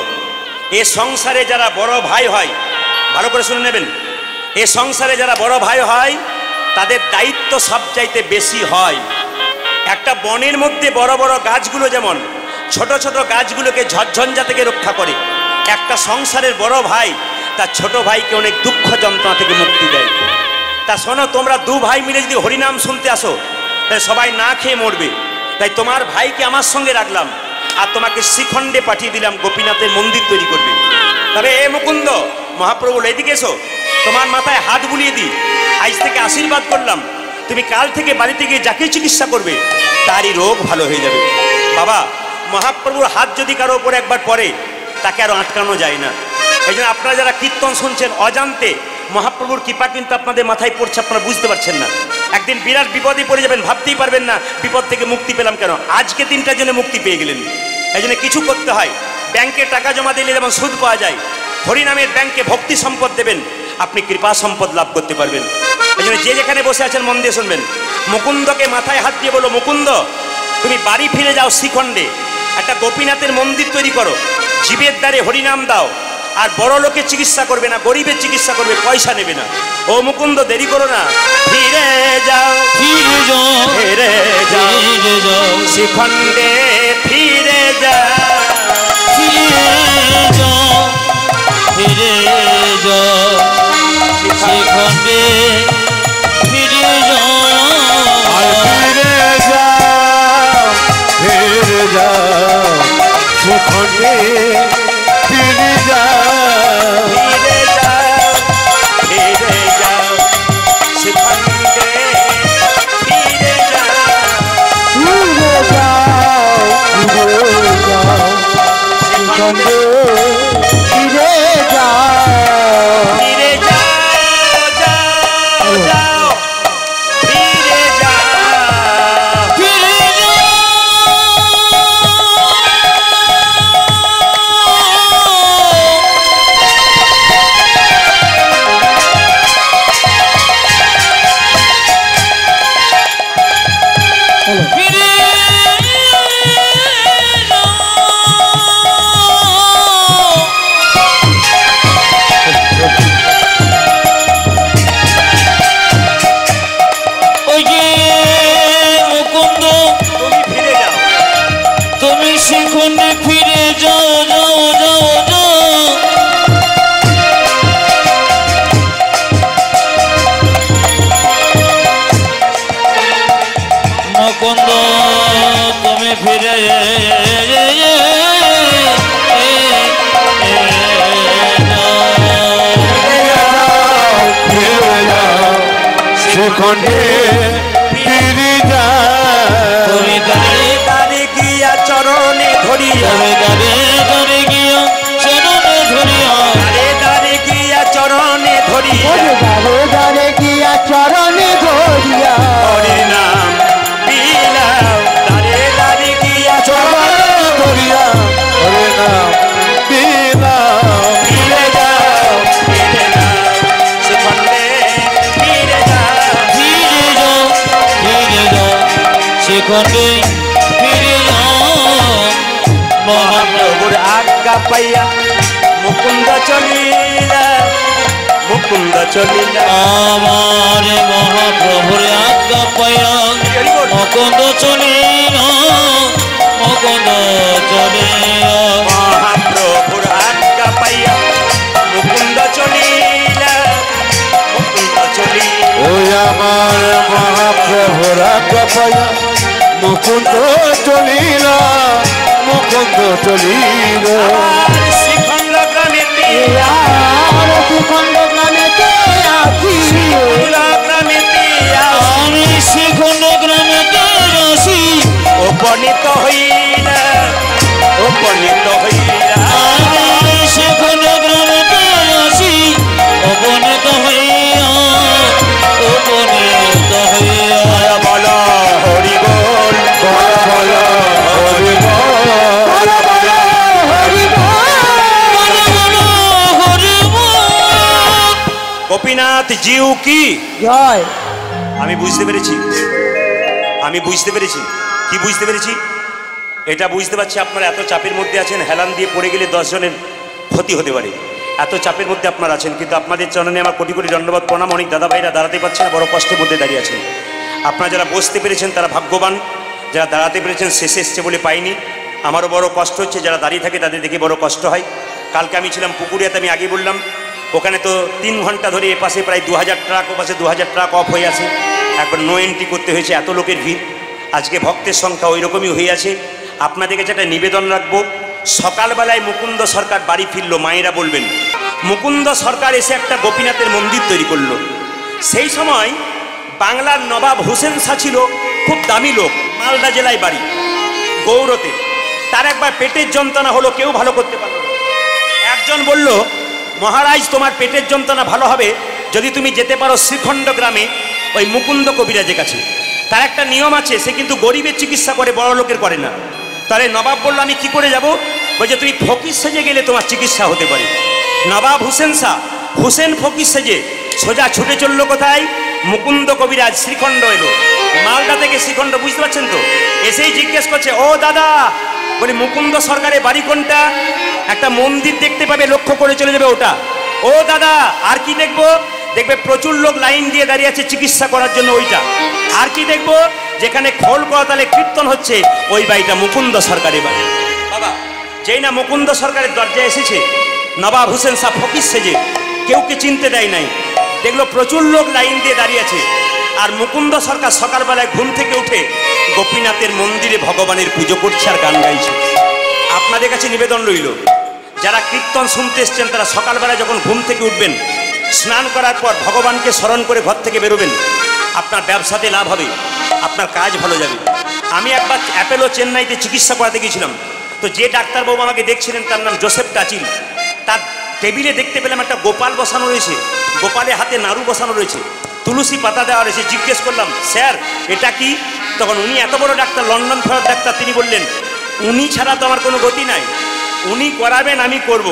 এ সংসারে যারা বড় ভাই হয়, ভালো করে শুনে নেবেন, এ সংসারে যারা বড় ভাই হয় তাদের দায়িত্ব সবচাইতে বেশি হয়। একটা বনের মধ্যে বড় বড় গাছগুলো যেমন ছোট ছোট গাছগুলোকে ঝড়ঝঞ্ঝা থেকে রক্ষা করে, একটা সংসারের বড় ভাই তার ছোট ভাইকে অনেক দুঃখ যন্ত্রণা থেকে মুক্তি দেয়। তা শোনো, তোমরা 2 ভাই মিলে যদি হরিনাম শুনতে আসো তাহলে সবাই না খেয়ে মরবে। তাই তোমার ভাইকে আমার সঙ্গে রাখলাম, আর তোমাকে শ্রীখণ্ডে পাঠিয়ে দিলাম, গোপীনাথের মন্দির তৈরি করবে। তবে এ মুকুন্দ, মহাপ্রভু এদিকে এসো, তোমার মাথায় হাত বুলিয়ে দিই, আজ থেকে আশীর্বাদ করলাম, তুমি কাল থেকে বাড়িতে গিয়ে যাকে চিকিৎসা করবে তারই রোগ ভালো হয়ে যাবে। বাবা, মহাপ্রভুর হাত যদি কারো উপরে একবার পড়ে তাকে আরো আটকানো যায় না। এই জন্য আপনারা যারা কীর্তন শুনছেন অজান্তে মহাপ্রভুর কৃপা কিন্তু আপনাদের মাথায় পড়ছে, আপনারা বুঝতে পারছেন না। একদিন বিরাট বিপদে পড়ে যাবেন, ভাবতেই পারবেন না বিপদ থেকে মুক্তি পেলাম কেন। আজকে দিনটার জন্য মুক্তি পেয়ে গেলেন। এই জন্য কিছু করতে হয়। ব্যাংকে টাকা জমা দিলে যেমন সুদ পাওয়া যায়, হরিনামের ব্যাংকে ভক্তি সম্পদ দেবেন, আপনি কৃপা সম্পদ লাভ করতে পারবেন। এই জন্য যে যেখানে বসে আছেন মন দিয়ে শুনবেন। মুকুন্দকে মাথায় হাত দিয়ে বলো, মুকুন্দ তুমি বাড়ি ফিরে যাও, শ্রীখণ্ডে একটা গোপীনাথের মন্দির তৈরি করো, জীবের দ্বারে হরিনাম দাও, আর বড় লোকের চিকিৎসা করবে না, গরিবের চিকিৎসা করবে, পয়সা নেবে না। ও মুকুন্দ দেরি করো না, ফিরে যাও ফিরে যাও ফিরে যাও ফিরে যাও শ্রীখণ্ডে ফিরে যাও ফিরে যাও ফিরে যাও শ্রীখণ্ডে ফিরে যাও আর ফিরে যাও ফিরে যাও শ্রীখণ্ডে ফিরে যাও ফিরে যাও ফিরে যাও শ্রীখণ্ডে ফিরে যাও ফিরে যাও ফিরে যাও শ্রীখণ্ডে ফিরে যাও ফিরে যাও যাও যাও ফিরে যাও ফিরে যাও ফিরে ওই যে মুকুন্দ তুমি ফিরে যাও তুমি সেখানে ফিরে যাও যাও যাও যাও মুকুন্দ তুমি ফিরে ফিরে যাও শ্রীখণ্ডে ফিরে যাও তুমি দাঁড়িয়ে তারে গিয়া চরণে ধরিয়া তুমি দাঁড়িয়ে গিয়ে চরণে ধরিয়া দারে গিয়া চরণে ধরিয়া ওরে দারে দারে গিয়া চরণে ধরিয়া হরির নাম বিলাও দারে গিয়া চরণে ধরিয়া হরে নাম বিলাও ফিরে যাও শ্রীখণ্ডে ফিরে যাও ফিরে যাও ফিরে যাও সেখানে ফিরে যাও মহাপ্রভু প্রভুর আজ্ঞা পাইয়া মুকুন্দ চলিলা মুকুন্দ চলিলা আমার মহাপ্রভুর আজ্ঞা পায়া মুকুন্দ চলিল মুকুন্দ চলিল মহাপ্রভুর আজ্ঞা পাইয়া মুকুন্দ চলিলা মুকুন্দ চলিলা ওই আমার মহাপ্রভুর আজ্ঞা পাইয়া মুকুন্দ চলিল মুকুন্দ চলিল আর শ্রীখণ্ড গ্রামেতে আর শ্রীখণ্ড গ্রামেতে আছি গ্রামেতে আমি সেখানে গ্রামেতে আসি উপনীত হইলা উপনীত হইলা আমি সেখানে গ্রামেতে আসি উপনীত হইয়া উপনীত হইয়া বল হরি বল বল বল হরি বল বলো বলো হরি বল হরি বল গোপীনাথ জিউ কি জয় আমি বুঝতে পেরেছি আমি বুঝতে পেরেছি কি বুঝতে পেরেছি এটা বুঝতে পারছি আপনারা এত চাপের মধ্যে আছেন, হেলান দিয়ে পড়ে গেলে 10 জনের ক্ষতি হতে পারে, এত চাপের মধ্যে আপনারা আছেন। কিন্তু আপনাদের চরণে আমার কোটি কোটি দণ্ডবাদ প্রণাম। অনেক দাদা ভাইরা দাঁড়াতে পারছেন না, বড় কষ্টের মধ্যে দাঁড়িয়ে আছেন। আপনারা যারা বসতে পেরেছেন তারা ভাগ্যবান, যারা দাঁড়াতে পেরেছেন শেষে এসছে বলে পাইনি। আমারও বড় কষ্ট হচ্ছে, যারা দাঁড়িয়ে থাকে তাদের দেখে বড় কষ্ট হয়। কালকে আমি ছিলাম পুকুরিয়াতে, আমি আগে বললাম, ওখানে তো 3 ঘন্টা ধরে এপাশে প্রায় 2000 ট্রাক, ওপাশে 2000 ট্রাক অফ হয়ে আছে, একবার নো এন্ট্রি করতে হয়েছে, এত লোকের ভিড়। আজকে ভক্তের সংখ্যা ওই রকমই হয়ে আছে। আপনাদের কাছে একটা নিবেদন রাখবো, সকালবেলায় মুকুন্দ সরকার বাড়ি ফিরলো, মায়েরা বলবেন মুকুন্দ সরকার এসে একটা গোপীনাথের মন্দির তৈরি করলো। সেই সময় বাংলার নবাব হুসেন শাহ ছিল, খুব দামি লোক, মালদা জেলায় বাড়ি, গৌরতে। তার একবার পেটের যন্ত্রণা হলো, কেউ ভালো করতে পারলো না। একজন বলল, মহারাজ তোমার পেটের যন্ত্রণা ভালো হবে যদি তুমি যেতে পারো শ্রীখণ্ড গ্রামে ওই মুকুন্দ কবিরাজের কাছে। তার একটা নিয়ম আছে, সে কিন্তু গরিবের চিকিৎসা করে, বড় লোকের করে না। তাহলে নবাব বলল, আমি কি করে যাব? বলছে তুমি ফকির সেজে গেলে তোমার চিকিৎসা হতে পারে। নবাব হুসেন শাহ, হুসেন ফকির সেজে সোজা ছুটে চললো কোথায়? মুকুন্দ কবিরাজ শ্রীখণ্ড এলো, মালদা থেকে শ্রীখণ্ড, বুঝতে পারছেন তো? এসেই জিজ্ঞেস করছে, ও দাদা বলি মুকুন্দ সরকারের বাড়ি কোনটা? একটা মন্দির দেখতে পাবে, লক্ষ্য করে চলে যাবে ওটা। ও দাদা আর কি দেখবো? দেখবে প্রচুর লোক লাইন দিয়ে দাঁড়িয়ে আছে চিকিৎসা করার জন্য, ওইটা। আর কি দেখবো? যেখানে খোল করতালে কীর্তন হচ্ছে, ওই বাড়িটা মুকুন্দ সরকারের বাড়ি। বাবা যেই না মুকুন্দ সরকারের দরজায় এসেছে, নবাব হোসেন শাহ ফকির সেজে, কেউকে চিনতে দেয় নাই, দেখলো প্রচুর লোক লাইন দিয়ে দাঁড়িয়ে আছে। আর মুকুন্দ সরকার সকালবেলায় ঘুম থেকে উঠে গোপীনাথের মন্দিরে ভগবানের পুজো করছে আর গান গাইছে। আপনাদের কাছে নিবেদন রইল, যারা কীর্তন শুনতে এসছেন তারা সকালবেলা যখন ঘুম থেকে উঠবেন, স্নান করার পর ভগবানকে স্মরণ করে ঘর থেকে বেরোবেন, আপনার ব্যবসাতে লাভ হবে, আপনার কাজ ভালো যাবে। আমি একবার অ্যাপেলো চেন্নাইতে চিকিৎসা করাতে গিয়েছিলাম, তো যে ডাক্তারবাবু আমাকে দেখছিলেন তার নাম জোসেফ টাচিল। তার টেবিলে দেখতে পেলাম একটা গোপাল বসানো রয়েছে, গোপালের হাতে নাড়ু বসানো রয়েছে, তুলসী পাতা দেওয়া রয়েছে। জিজ্ঞেস করলাম, স্যার এটা কি? তখন উনি এত বড় ডাক্তার, লন্ডন ফেরত ডাক্তার, তিনি বললেন, উনি ছাড়া তো আমার কোনো গতি নাই, উনি করাবেন আমি করব।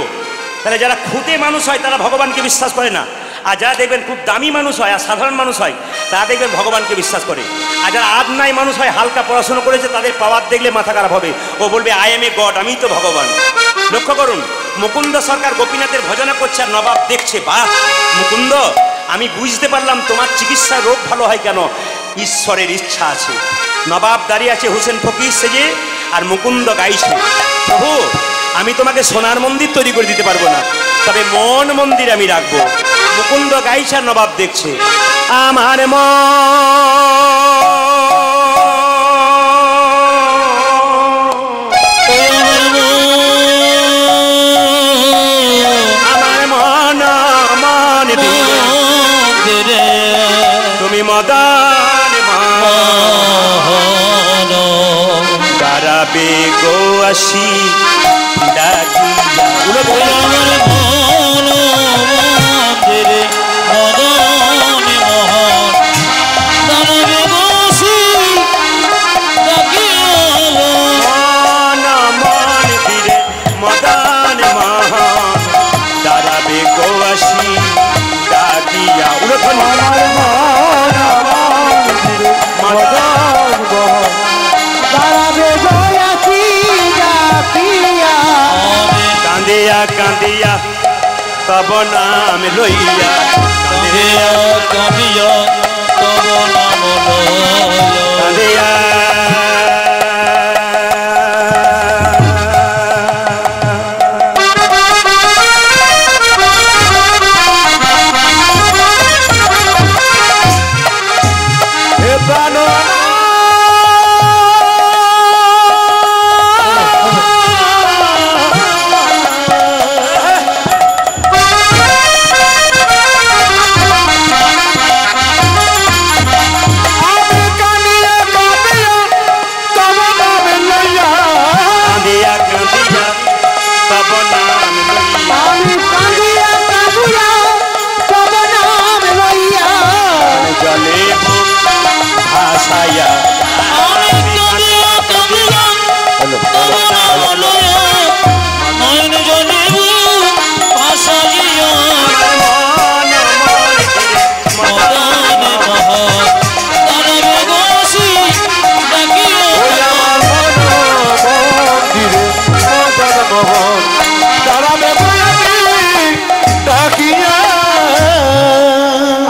তাহলে যারা খুদে মানুষ হয় তারা ভগবানকে বিশ্বাস করে না, আর যারা দেখবেন খুব দামি মানুষ হয় আর সাধারণ মানুষ হয় তারা দেখবেন ভগবানকে বিশ্বাস করে। আর যারা আদনাই মানুষ হয়, হালকা পড়াশোনা করেছে, তাদের পাওয়ার দেখলে মাথা খারাপ হবে, ও বলবে আই এম এ গড, আমি তো ভগবান। লক্ষ্য করুন, মুকুন্দ সরকার গোপীনাথের ভজনা করছে আর নবাব দেখছে, বাহ মুকুন্দ, আমি বুঝতে পারলাম তোমার চিকিৎসায় রোগ ভালো হয় কেন, ঈশ্বরের ইচ্ছা আছে। নবাব দাঁড়িয়ে আছে হোসেন ফকির সেজে, আর মুকুন্দ গাইছে, প্রভু আমি তোমাকে সোনার মন্দির তৈরি করে দিতে পারবো না, তবে মন মন্দির আমি রাখবো। মুকুন্দ গাইছে আর নবাব দেখছে, আমার তুমি মদান দাঁড়াবে গো আসি কান্দিয়া তব নাম লইয়া, কান্দিয়া কান্দিয়া তব নাম লইয়া,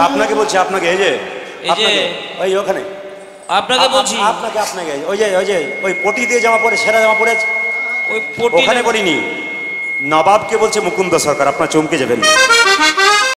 আপনাকে বলছি, আপনাকে এই যে ওই ওখানে আপনাকে বলছি, আপনাকে ওই পটি দিয়ে জামা পরে, সেরা জামা পরে ওই ওখানে বলিনি, নবাবকে বলছে মুকুন্দ সরকার, আপনার চমকে যাবেন।